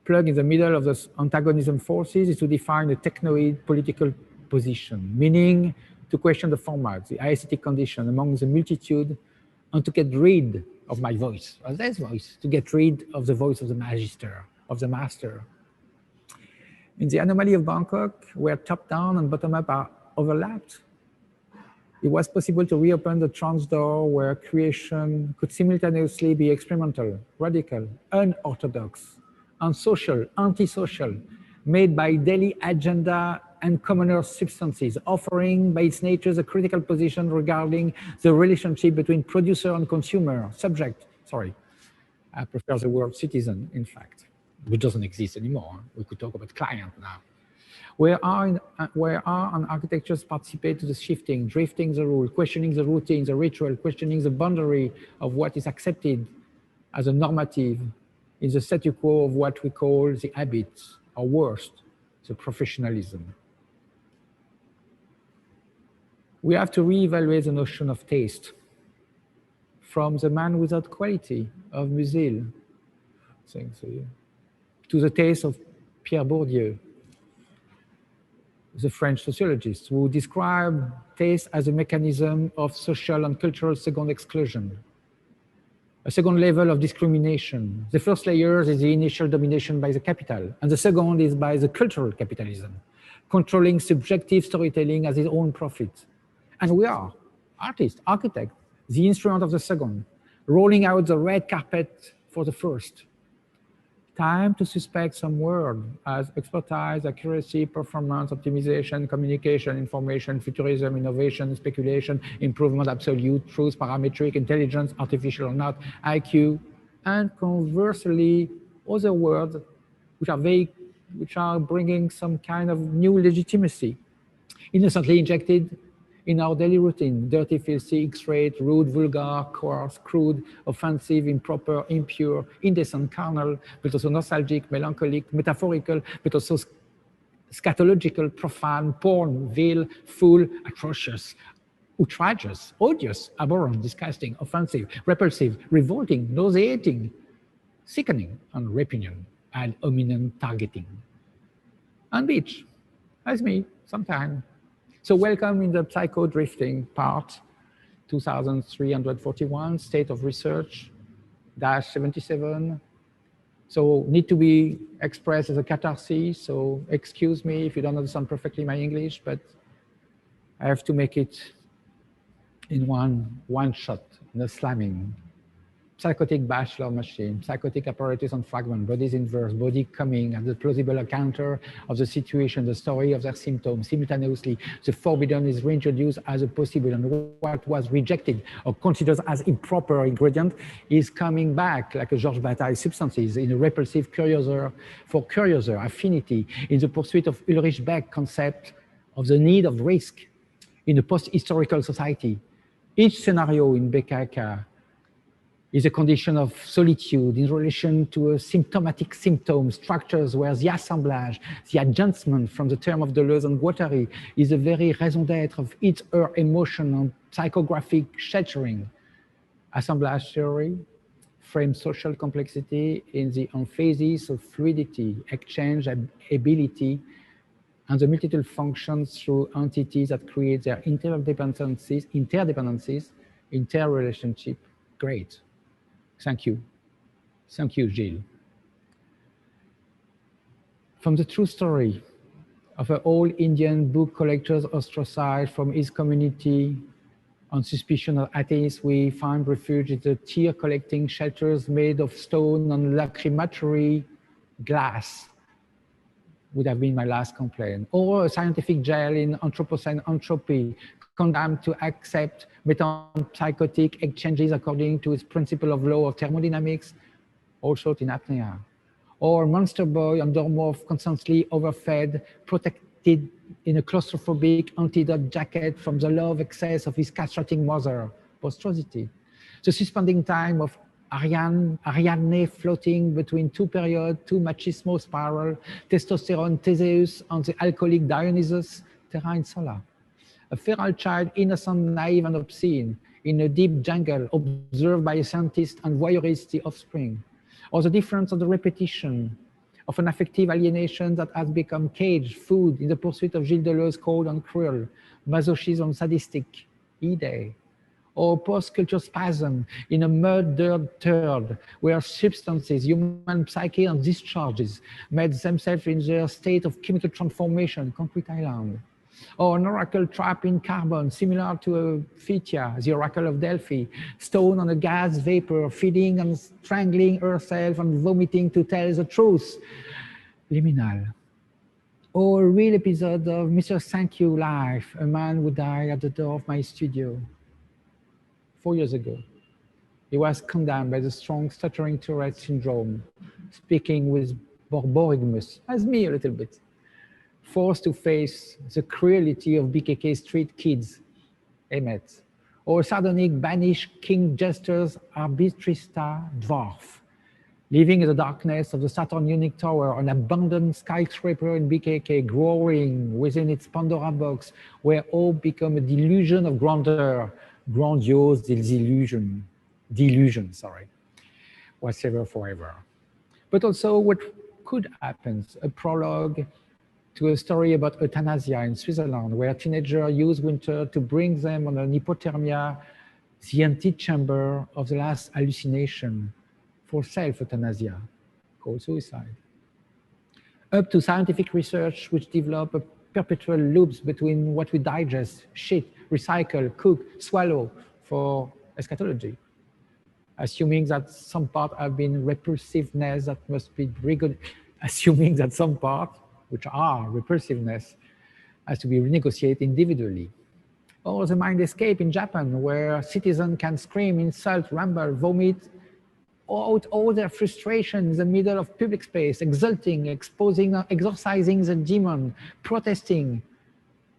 plug in the middle of the antagonism forces, is to define a technoid political position, meaning to question the format, the aesthetic condition among the multitude, and to get rid of my voice, or their voice, to get rid of the voice of the magister, of the master. In the anomaly of Bangkok, where top-down and bottom-up are overlapped, it was possible to reopen the trans door where creation could simultaneously be experimental, radical, unorthodox, and social, antisocial, made by daily agenda and commoner substances, offering by its nature a critical position regarding the relationship between producer and consumer, subject, sorry, I prefer the word citizen, in fact, which doesn't exist anymore. We could talk about client now. Where art and architectures participate to the shifting, drifting the rule, questioning the routine, the ritual, questioning the boundary of what is accepted as a normative in the statu quo of what we call the habits, or worst, the professionalism. We have to reevaluate the notion of taste from the man without quality of Musil to the taste of Pierre Bourdieu, the French sociologist, who describe taste as a mechanism of social and cultural second exclusion, a second level of discrimination. The first layer is the initial domination by the capital, and the second is by the cultural capitalism, controlling subjective storytelling as its own profit. And we are, artists, architects, the instrument of the second, rolling out the red carpet for the first. Time to suspect some word as expertise, accuracy, performance, optimization, communication, information, futurism, innovation, speculation, improvement, absolute, truth, parametric, intelligence, artificial or not, IQ, and conversely, other words which are bringing some kind of new legitimacy, innocently injected in our daily routine: dirty, filthy, X-rayed, rude, vulgar, coarse, crude, offensive, improper, impure, indecent, carnal, but also nostalgic, melancholic, metaphorical, but also scatological, profane, porn, vile, fool, atrocious, outrageous, odious, abhorrent, disgusting, offensive, repulsive, revolting, nauseating, sickening, and repugnant, ad hominem targeting. And bitch, as me, sometime. So welcome in the psycho-drifting part, 2341, state of research, -77. So need to be expressed as a catharsis, so excuse me if you don't understand perfectly my English, but I have to make it in one shot, no slamming. Psychotic bachelor machine, psychotic apparatus and fragment, bodies inverse, body coming as a plausible encounter of the situation, the story of their symptoms. Simultaneously, the forbidden is reintroduced as a possible, and what was rejected or considered as improper ingredient is coming back like a Georges Bataille substances in a repulsive curiouser affinity, in the pursuit of Ulrich Beck concept of the need of risk in a post-historical society. Each scenario in BKK is a condition of solitude in relation to a symptomatic symptom structures where the assemblage, the adjustment from the term of Deleuze and Guattari is the very raison d'être of its her emotion and psychographic sheltering. Assemblage theory frames social complexity in the emphasis of fluidity, exchange ability, and the multitude functions through entities that create their interdependencies, interrelationship. Great. Thank you. Thank you, Gilles. From the true story of an old Indian book collector's ostracized from his community on suspicion of atheists, we find refuge in the tear-collecting shelters made of stone and lacrimatory glass, would have been my last complaint, or a scientific jail in Anthropocene entropy, condemned to accept metempsychotic exchanges according to its principle of law of thermodynamics, also in apnea. Or monster boy endomorph, constantly overfed, protected in a claustrophobic antidote jacket from the love excess of his castrating mother, monstrosity. The suspending time of Ariadne floating between two periods, two machismo spiral, testosterone Theseus and the alcoholic Dionysus, terra insula. A feral child, innocent, naive, and obscene, in a deep jungle, observed by a scientist and voyeuristic offspring. Or the difference of the repetition of an affective alienation that has become caged food in the pursuit of Gilles Deleuze's cold and cruel, masochism sadistic, idea. Or post-culture spasm in a murdered turd, where substances, human psyche and discharges made themselves in their state of chemical transformation, concrete island. Or an oracle trap in carbon, similar to a Phthia, the oracle of Delphi, stone on a gas vapor, feeding and strangling herself and vomiting to tell the truth, liminal. Or a real episode of Mr. Thank You life, a man who died at the door of my studio 4 years ago. He was condemned by the strong stuttering Tourette syndrome, speaking with borborigmus, as me a little bit, forced to face the cruelty of BKK street kids, Emmet, or sardonic banished king jester's arbitrista dwarf, living in the darkness of the Saturn Unique Tower, an abandoned skyscraper in BKK, growing within its Pandora box, where all become a delusion of grandeur, grandiose delusion, whatever forever. But also what could happen, a prologue to a story about euthanasia in Switzerland, where teenagers use winter to bring them on an hypothermia, the antechamber of the last hallucination for self-euthanasia, called suicide. Up to scientific research which develop a perpetual loops between what we digest, shit, recycle, cook, swallow for eschatology, assuming that some part have been repulsiveness that must be assuming that some part, which are repulsiveness, has to be renegotiated individually. Or the mind escape in Japan, where citizens can scream, insult, ramble, vomit out all their frustration in the middle of public space, exulting, exorcising the demon, protesting,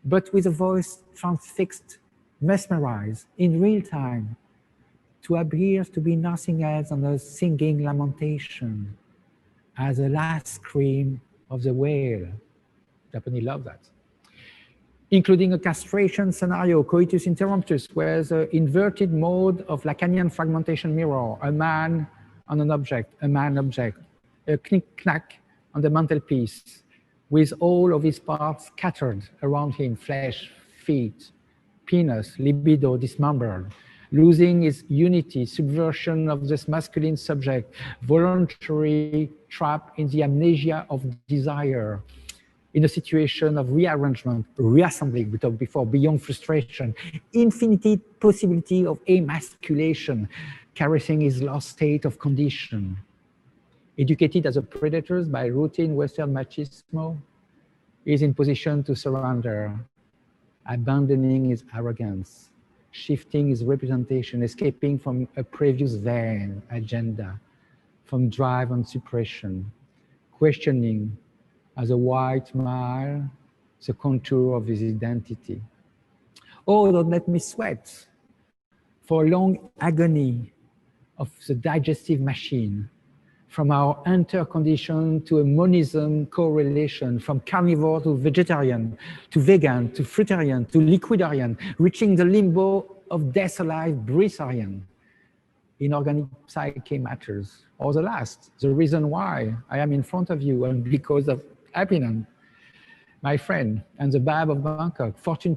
but with a voice transfixed, mesmerized, in real time, to appear to be nothing else than a singing lamentation, as a last scream of the whale. Japanese love that. Including a castration scenario, coitus interruptus, where the inverted mode of Lacanian fragmentation mirror, a man on an object, a man object, a knick-knack on the mantelpiece, with all of his parts scattered around him, flesh, feet, penis, libido dismembered, losing its unity, subversion of this masculine subject, voluntary trap in the amnesia of desire, in a situation of rearrangement, reassembling, we talked before, beyond frustration, infinity possibility of emasculation, caressing his lost state of condition. Educated as a predator by routine Western machismo, he is in position to surrender, abandoning his arrogance, shifting his representation, escaping from a previous vain agenda, from drive and suppression, questioning as a white male the contour of his identity. Oh, don't let me sweat for a long agony of the digestive machine, from our intercondition to a monism correlation, from carnivore to vegetarian, to vegan, to fruitarian, to liquidarian, reaching the limbo of death alive breatharian. Inorganic psyche matters. Or the last, the reason why I am in front of you, and because of Apinan, my friend, and the Bab of Bangkok, fortune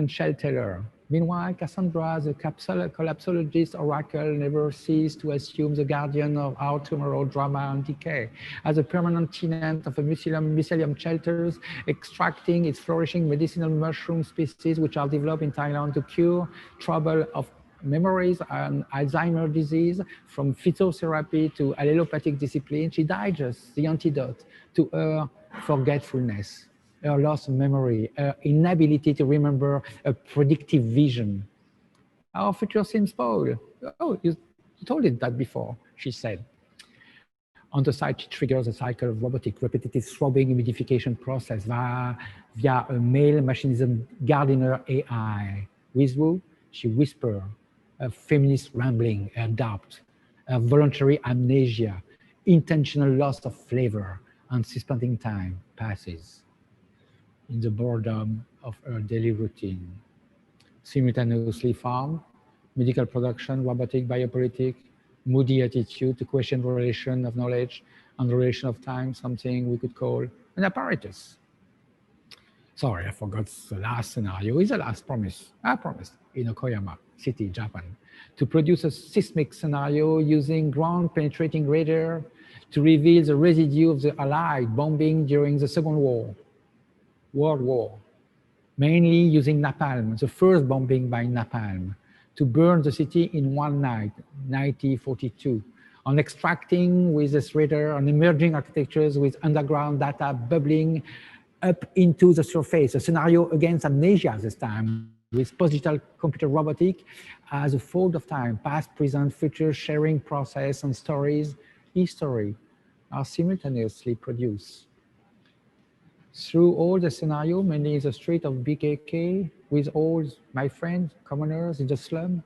shell teller. Meanwhile, Cassandra, the collapsologist oracle, never ceased to assume the guardian of our tomorrow drama and decay. As a permanent tenant of a mycelium shelters, extracting its flourishing medicinal mushroom species which are developed in Thailand to cure trouble of memories and Alzheimer's disease, from phytotherapy to allelopathic discipline, she digests the antidote to her forgetfulness, her loss of memory, her inability to remember a predictive vision. Our future seems spoiled. Oh, you told it that before, she said. On the side, she triggers a cycle of robotic, repetitive throbbing humidification process via a male machinism gardener AI. With who? She whispers, a feminist rambling, a doubt, a voluntary amnesia, intentional loss of flavor, and suspending time passes in the boredom of her daily routine. Simultaneously farm, medical production, robotic, biopolitic, moody attitude to question the relation of knowledge and the relation of time, something we could call an apparatus. Sorry, I forgot the last scenario. Is the last promise. I promised in Okoyama City, Japan, to produce a seismic scenario using ground-penetrating radar to reveal the residue of the Allied bombing during the Second World War, mainly using napalm, the first bombing by napalm, to burn the city in one night, 1942, on extracting with this radar on emerging architectures with underground data bubbling up into the surface. A scenario against amnesia this time, with post-digital computer robotic as a fold of time, past, present, future sharing process and stories, history are simultaneously produced. Through all the scenario, mainly in the street of BKK, with all my friends, commoners in the slum,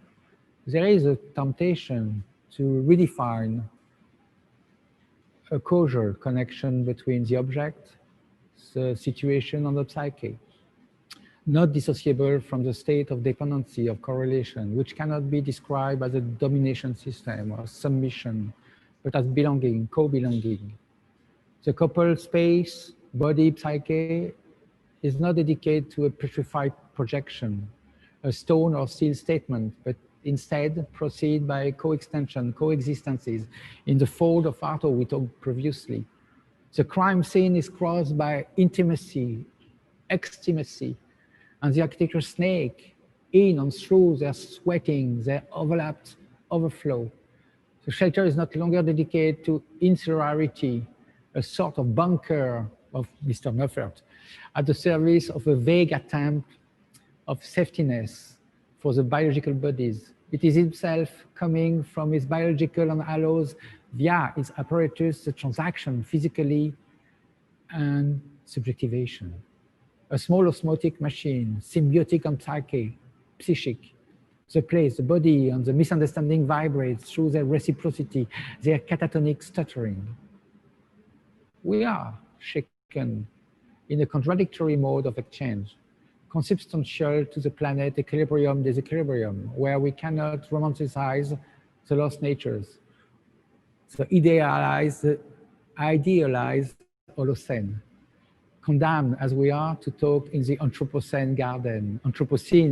there is a temptation to redefine a causal connection between the object, the situation, and the psyche, not dissociable from the state of dependency, of correlation, which cannot be described as a domination system or submission, but as belonging, co-belonging. The couple space, body, psyche is not dedicated to a petrified projection, a stone or steel statement, but instead proceed by co-extension, coexistences in the fold of art we talked previously. The crime scene is crossed by intimacy, extimacy, and the architecture snake in and through their sweating, their overlapped overflow. The shelter is not longer dedicated to insularity, a sort of bunker of Mr. Nuffert, at the service of a vague attempt of safetiness for the biological bodies. It is himself coming from his biological and allows via its apparatus the transaction physically and subjectivation. A small osmotic machine, symbiotic and psychic. The place, the body, and the misunderstanding vibrates through their reciprocity, their catatonic stuttering. We are shaken in a contradictory mode of exchange, consubstantial to the planet equilibrium disequilibrium, where we cannot romanticize the lost natures, the idealized Holocene, condemned as we are to talk in the Anthropocene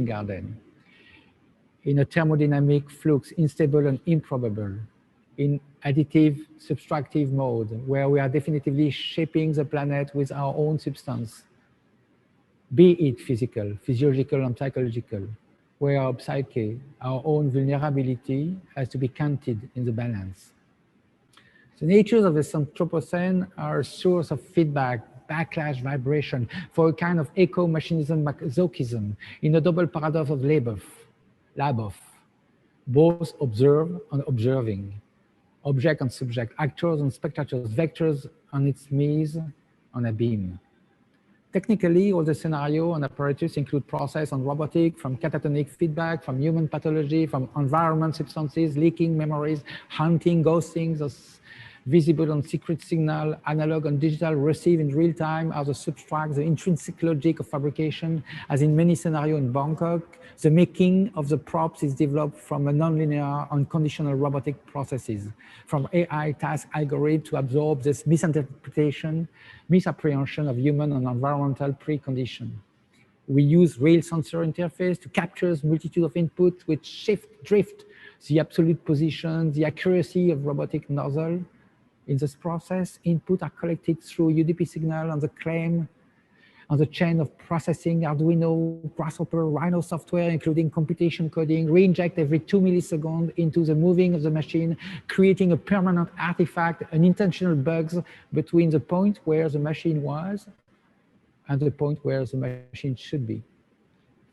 garden, in a thermodynamic flux, unstable and improbable, in additive, subtractive mode, where we are definitively shaping the planet with our own substance, be it physical, physiological, and psychological, where our psyche, our own vulnerability, has to be counted in the balance. The natures of the Anthropocene are a source of feedback, backlash, vibration, for a kind of eco-machinism masochism in a double paradox of Labov, both observe and observing, object and subject, actors and spectators, vectors and its means on a beam. Technically, all the scenario and apparatus include process and robotic, from catatonic feedback, from human pathology, from environment substances, leaking memories, hunting, ghosting, as visible and secret signal, analog and digital, received in real time as a substract, the intrinsic logic of fabrication, as in many scenarios in Bangkok. The making of the props is developed from a nonlinear and conditional robotic processes, from AI task algorithm to absorb this misinterpretation, misapprehension of human and environmental precondition. We use real sensor interface to capture the multitude of input which shift, drift, the absolute position, the accuracy of robotic nozzle. In this process, input are collected through UDP signal on the claim on the chain of processing, Arduino, Grasshopper, Rhino software, including computation coding, re-inject every 2 milliseconds into the moving of the machine, creating a permanent artifact, unintentional bugs between the point where the machine was and the point where the machine should be.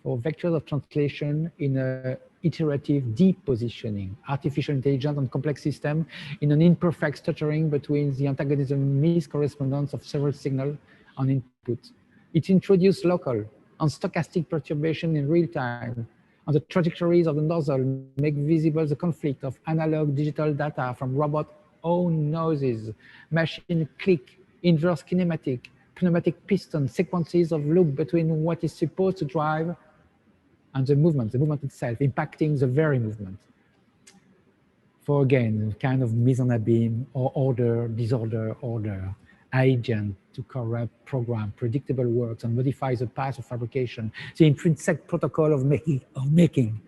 For vectors of translation in a iterative deep positioning, artificial intelligence and complex system in an imperfect stuttering between the antagonism miscorrespondence of several signals and input. It introduced local and stochastic perturbation in real time, and the trajectories of the nozzle make visible the conflict of analog digital data from robot own noises, machine click, inverse kinematic, pneumatic piston, sequences of loop between what is supposed to drive and the movement itself, impacting the very movement. For again, kind of mise en abîme or order, disorder, order, agent to corrupt, program, predictable works and modify the path of fabrication, the intrinsic protocol of making,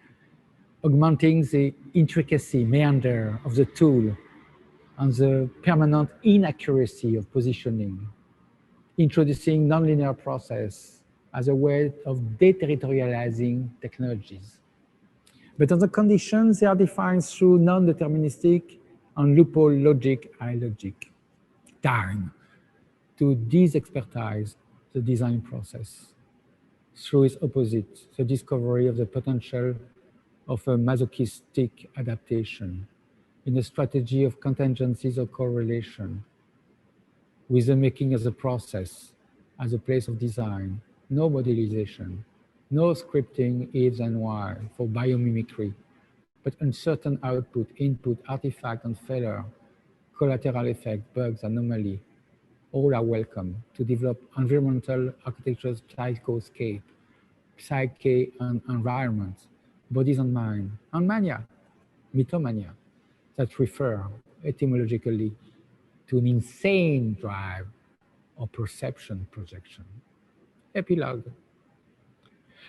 augmenting the intricacy, meander of the tool and the permanent inaccuracy of positioning, introducing nonlinear process as a way of deterritorializing technologies. But other conditions, they are defined through non-deterministic and loophole logic, logic. Time to de-expertise the design process through its opposite, the discovery of the potential of a masochistic adaptation in a strategy of contingencies or correlation with the making as a process, as a place of design, no modelization, no scripting ifs and why for biomimicry, but uncertain output, input, artifact, and failure, collateral effect, bugs, anomaly, all are welcome to develop environmental architecture's psychoscape, psyche and environment, bodies and mind, and mania, mythomania, that refer etymologically to an insane drive or perception projection. Epilogue.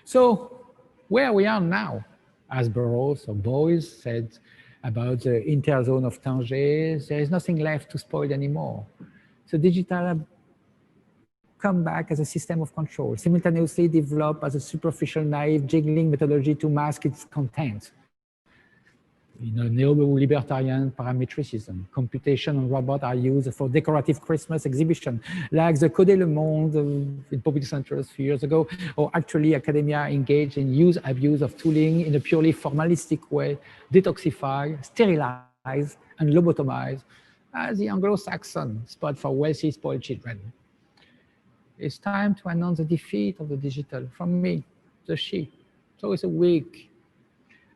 So where we are now, as Burroughs or Boyce said about the interzone of Tangier, there is nothing left to spoil anymore. So digital come back as a system of control, simultaneously develop as a superficial, naive, jiggling methodology to mask its content. In a neo-libertarian parametricism, computation and robot are used for decorative Christmas exhibition, like the Codé Le Monde in Pompidou Centre a few years ago, or actually academia engaged in use abuse of tooling in a purely formalistic way, detoxify, sterilize, and lobotomize as the Anglo-Saxon spot for wealthy, spoiled children. It's time to announce the defeat of the digital from me, the she. So it's a weak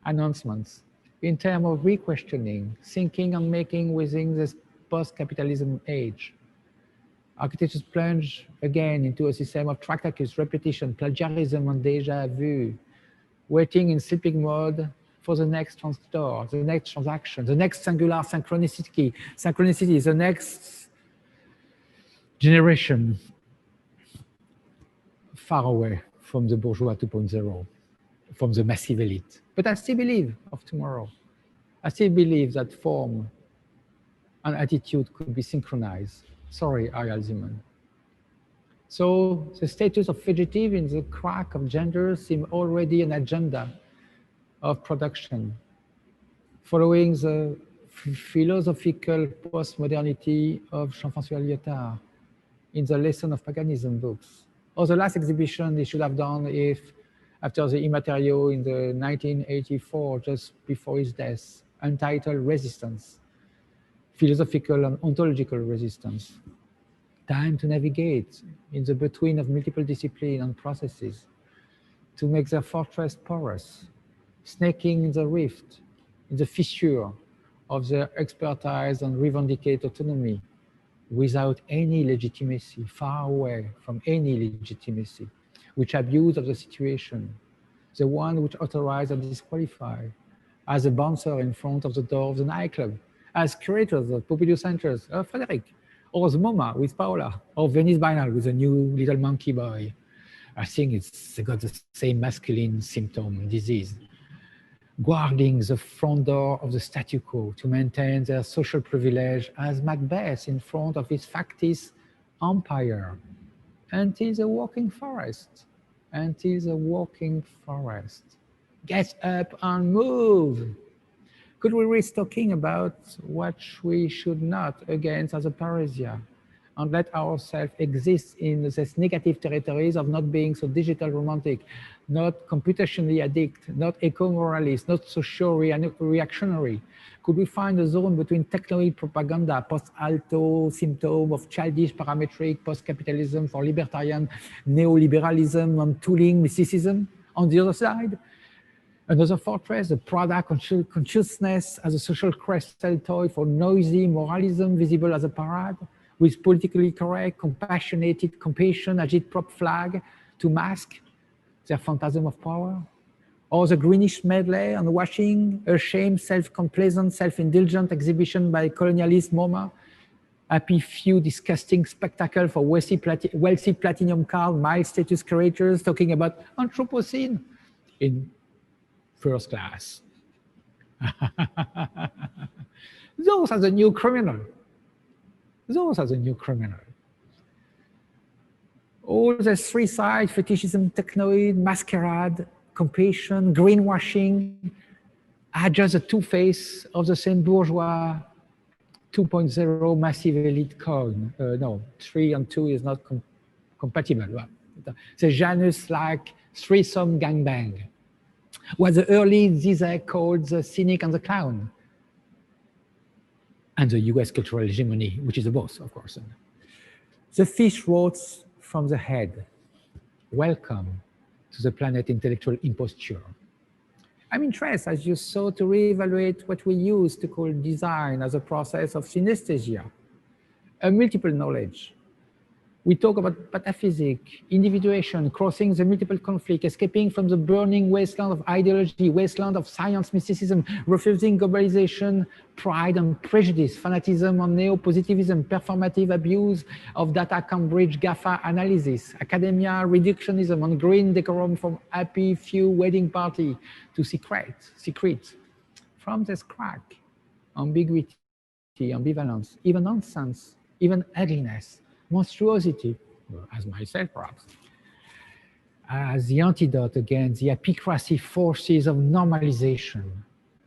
announcements in terms of re-questioning, thinking and making within this post-capitalism age. Architectures plunge again into a system of tractacus, repetition, plagiarism, and déjà vu, waiting in sleeping mode for the next transistor, the next transaction, the next singular synchronicity, the next generation, far away from the bourgeois 2.0, from the massive elite. But I still believe of tomorrow. I still believe that form and attitude could be synchronized. Sorry, Ariel Zeman. So the status of fugitive in the crack of gender seems already an agenda of production, following the philosophical post-modernity of Jean-François Lyotard in the Lesson of Paganism books, or the last exhibition they should have done if, after the Immaterial in the 1984, just before his death, entitled Resistance, Philosophical and Ontological Resistance. Time to navigate in the between of multiple disciplines and processes, to make their fortress porous, snaking in the rift, in the fissure of their expertise and revendicate autonomy, without any legitimacy, far away from any legitimacy, which abuse of the situation, the one which authorize and disqualify, as a bouncer in front of the door of the nightclub, as curators of Pompidou Centers, Frederick, or the MoMA with Paola, or Venice Biennale with a new little monkey boy. I think it's got the same masculine symptom, disease. Guarding the front door of the statu quo to maintain their social privilege as Macbeth in front of his factice empire. Until the walking forest, until the walking forest. Get up and move. Could we risk talking about what we should not against as a parousia, and let ourselves exist in these negative territories of not being so digital romantic, not computationally addict, not eco-moralist, not socio-reactionary? Could we find a zone between technoid propaganda, post-alto symptom of childish parametric post-capitalism for libertarian neoliberalism and tooling mysticism on the other side? Another fortress, the Prada consciousness as a social crystal toy for noisy moralism visible as a parade, with politically correct, compassionate compassion agitprop flag to mask their phantasm of power? Or the greenish medley on washing, a shame, self-complacent, self-indulgent exhibition by colonialist MoMA, happy few disgusting spectacle for wealthy platinum card, mild status creators talking about Anthropocene in first class. Those are the new criminal. Those are the new criminal. All the three sides, fetishism, technoid, masquerade, compassion, greenwashing, are just the two faces of the same bourgeois 2.0 massive elite coin. No, 3 and 2 is not compatible. The Janus-like threesome gangbang. What the early Zizek called the cynic and the clown. And the US cultural hegemony, which is the boss, of course. The fish rots from the head. Welcome to the planet intellectual imposture. I'm interested, as you saw, to reevaluate what we used to call design as a process of synesthesia, a multiple knowledge. We talk about metaphysics, individuation, crossing the multiple conflict, escaping from the burning wasteland of ideology, wasteland of science mysticism, refusing globalization, pride and prejudice, fanatism on neo-positivism, performative abuse of data Cambridge GAFA analysis, academia reductionism on green decorum from happy few wedding party to secret, from this crack, ambiguity, ambivalence, even nonsense, even ugliness, monstruosity, as myself perhaps, as the antidote against the epicracy forces of normalization,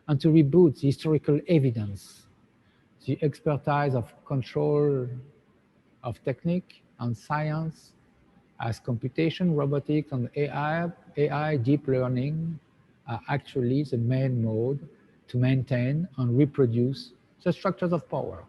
and to reboot the historical evidence, the expertise of control of technique and science as computation, robotics, and AI deep learning are actually the main mode to maintain and reproduce the structures of power.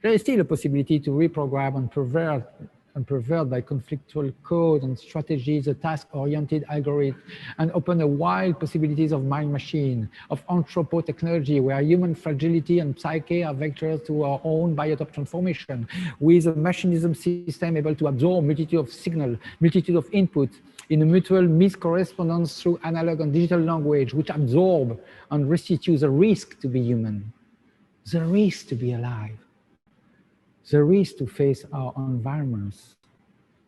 There is still a possibility to reprogram and pervert by conflictual code and strategies a task-oriented algorithm and open a wide possibilities of mind-machine, of anthropo-technology, where human fragility and psyche are vectors to our own biotop transformation, with a machinism system able to absorb multitude of signal, multitude of input in a mutual miscorrespondence through analog and digital language, which absorb and restitute the risk to be human, the risk to be alive, the risk to face our environments,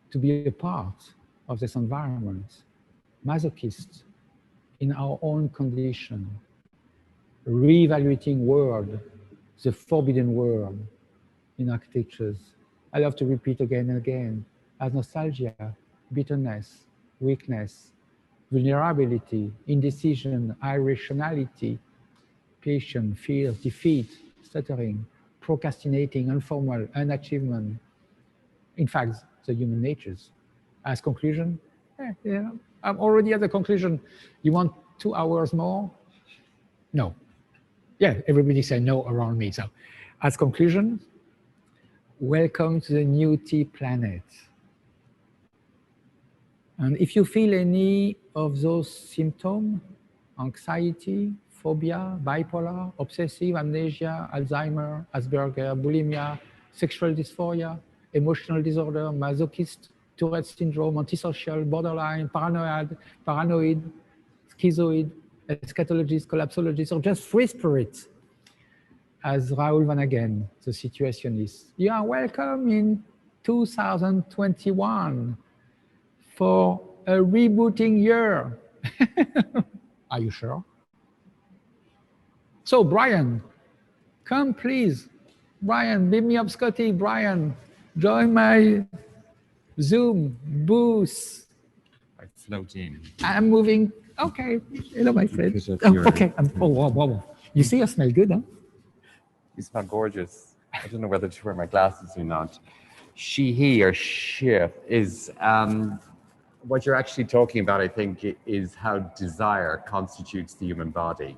to be a part of this environment, masochists in our own condition, re-evaluating world, the forbidden world in architectures. I love to repeat again and again, as nostalgia, bitterness, weakness, vulnerability, indecision, irrationality, passion, fear, defeat, stuttering, procrastinating, informal, unachievement. In fact, the human natures. As conclusion, yeah, I'm already at the conclusion. You want 2 hours more? No. Yeah, everybody said no around me. So as conclusion, welcome to the new T planet. And if you feel any of those symptoms, anxiety, phobia, bipolar, obsessive, amnesia, Alzheimer, Asperger, bulimia, sexual dysphoria, emotional disorder, masochist, Tourette syndrome, antisocial, borderline, paranoid, schizoid, eschatologist, collapsologist, or just free spirit, as Raoul Van Hagen, the situationist. You are welcome in 2021 for a rebooting year. Are you sure? So Brian, come please. Brian, beam me up, Scotty. Brian, join my Zoom booth. I've float in. I'm moving. Okay. Hello, my friend. Oh, okay. Oh, wow, wow, wow. You see, I smell good, huh? You smell gorgeous. I don't know whether to wear my glasses or not. She, he, or she is what you're actually talking about, I think, is how desire constitutes the human body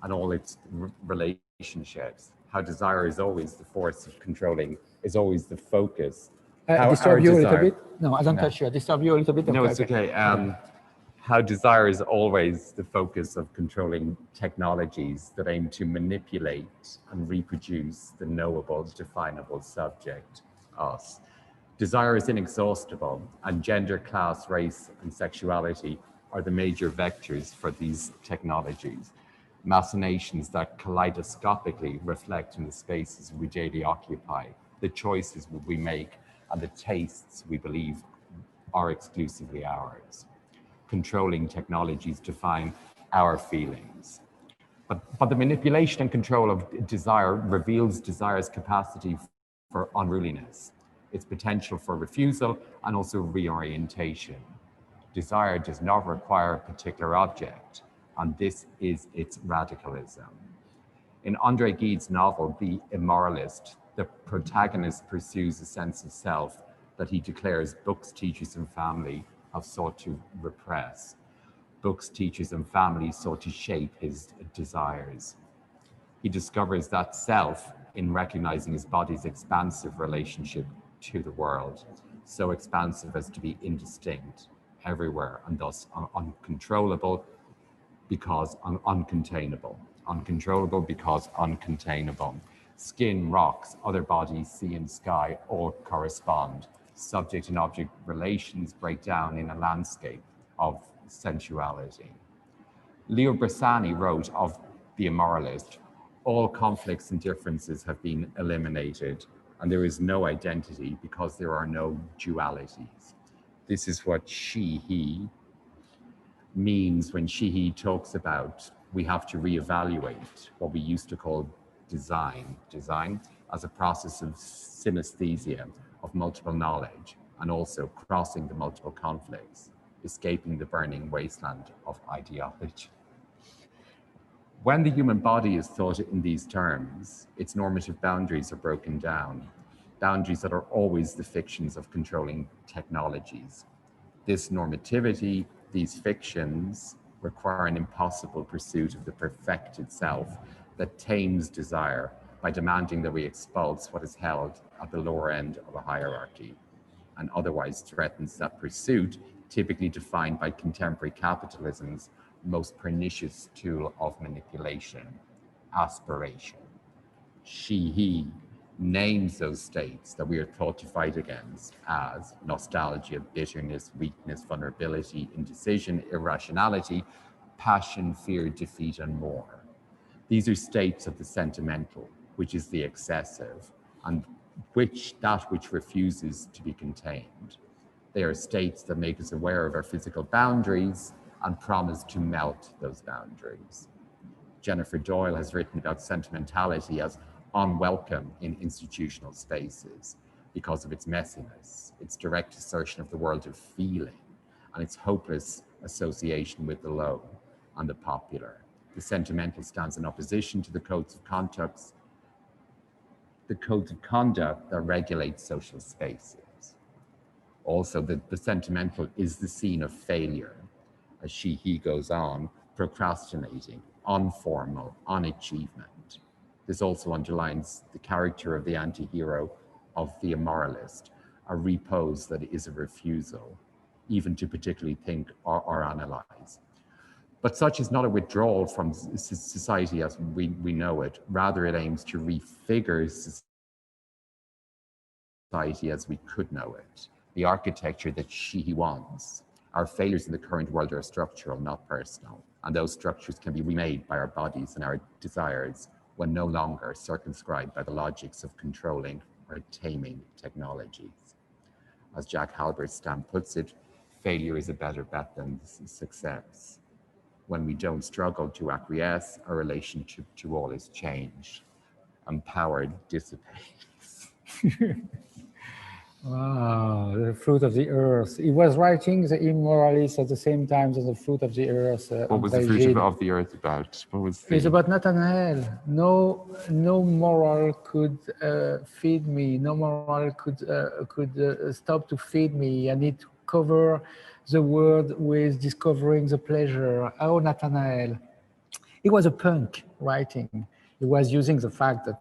and all its relationships. How desire is always the force of controlling, is always the focus. Disturb you a little bit? No, I don't touch you. I disturb you a little bit? No, it's okay. How desire is always the focus of controlling technologies that aim to manipulate and reproduce the knowable, definable subject, us. Desire is inexhaustible, and gender, class, race, and sexuality are the major vectors for these technologies. Machinations that kaleidoscopically reflect in the spaces we daily occupy, the choices we make, and the tastes we believe are exclusively ours. Controlling technologies define our feelings. But the manipulation and control of desire reveals desire's capacity for unruliness, its potential for refusal, and also reorientation. Desire does not require a particular object, and this is its radicalism. In André Gide's novel, The Immoralist, the protagonist pursues a sense of self that he declares books, teachers, and family have sought to repress. Books, teachers, and family sought to shape his desires. He discovers that self in recognizing his body's expansive relationship to the world, so expansive as to be indistinct everywhere and thus uncontrollable because uncontainable. Uncontrollable because uncontainable. Skin, rocks, other bodies, sea and sky all correspond. Subject and object relations break down in a landscape of sensuality. Leo Bressani wrote of The Immoralist, all conflicts and differences have been eliminated, and there is no identity because there are no dualities. This is what she, he means when she, he talks about we have to reevaluate what we used to call design as a process of synesthesia, of multiple knowledge, and also crossing the multiple conflicts, escaping the burning wasteland of ideology. When the human body is thought in these terms, its normative boundaries are broken down, boundaries that are always the fictions of controlling technologies. This normativity, these fictions, require an impossible pursuit of the perfected self that tames desire by demanding that we expulse what is held at the lower end of a hierarchy, and otherwise threatens that pursuit, typically defined by contemporary capitalism's most pernicious tool of manipulation, aspiration. She, he names those states that we are taught to fight against as nostalgia, bitterness, weakness, vulnerability, indecision, irrationality, passion, fear, defeat, and more. These are states of the sentimental, which is the excessive, and that which refuses to be contained. They are states that make us aware of our physical boundaries and promise to melt those boundaries. Jennifer Doyle has written about sentimentality as unwelcome in institutional spaces because of its messiness, its direct assertion of the world of feeling, and its hopeless association with the low and the popular. The sentimental stands in opposition to the codes of conduct that regulate social spaces. Also, the sentimental is the scene of failure, as she, he goes on, procrastinating, informal, on achievement. This also underlines the character of the anti-hero of the immoralist, a repose that is a refusal, even to particularly think or analyze. But such is not a withdrawal from society as we know it. Rather, it aims to refigure society as we could know it, the architecture that she wants. Our failures in the current world are structural, not personal, and those structures can be remade by our bodies and our desires when no longer circumscribed by the logics of controlling or taming technologies. As Jack Halberstam puts it, failure is a better bet than success. When we don't struggle to acquiesce, our relationship to all is changed, and power dissipates. Wow, the fruit of the earth. He was writing the immoralist at the same time as the fruit of the earth. What was the fruit of the earth about? What was the... It's about Nathanael. No moral could feed me. No moral could stop to feed me. I need to cover the world with discovering the pleasure. Oh, Nathanael. He was a punk writing. He was using the fact that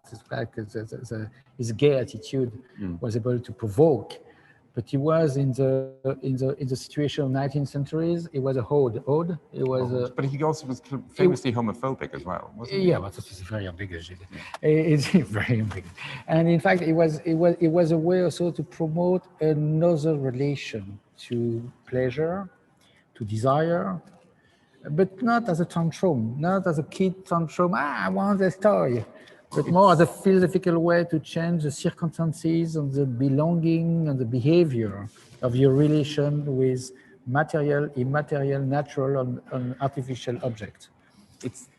his gay attitude was able to provoke, but he was in the situation of 19th centuries. He was a ode. He was. But he also was famously homophobic as well, wasn't he? Yeah, but it's very ambiguous. It's very ambiguous, and in fact, it was a way also to promote another relation to pleasure, to desire. But not as a tantrum, not as a kid tantrum, I want this toy, but more as a philosophical way to change the circumstances and the belonging and the behavior of your relation with material, immaterial, natural, and artificial objects. It's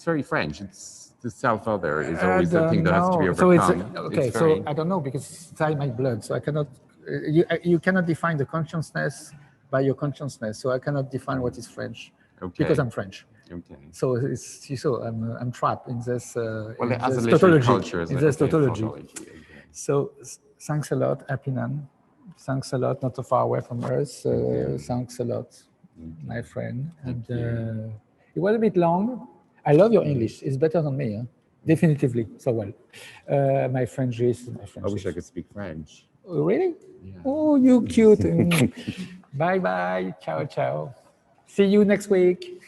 very French. It's the self-other is always the thing that has to be overcome. So I don't know, because it's inside my blood, so I cannot, you cannot define the consciousness by your consciousness, so I cannot define what is French. Okay. Because I'm French. Okay. So I'm trapped in this tautology. In this tautology. Okay. So thanks a lot, Apinan. Thanks a lot, not so far away from us. Thanks a lot, my friend. And it was a bit long. I love your English. It's better than me, huh? Definitively, so well. My French is. I wish I could speak French. Oh, really? Yeah. Oh, you cute. Bye bye. Ciao, ciao. See you next week.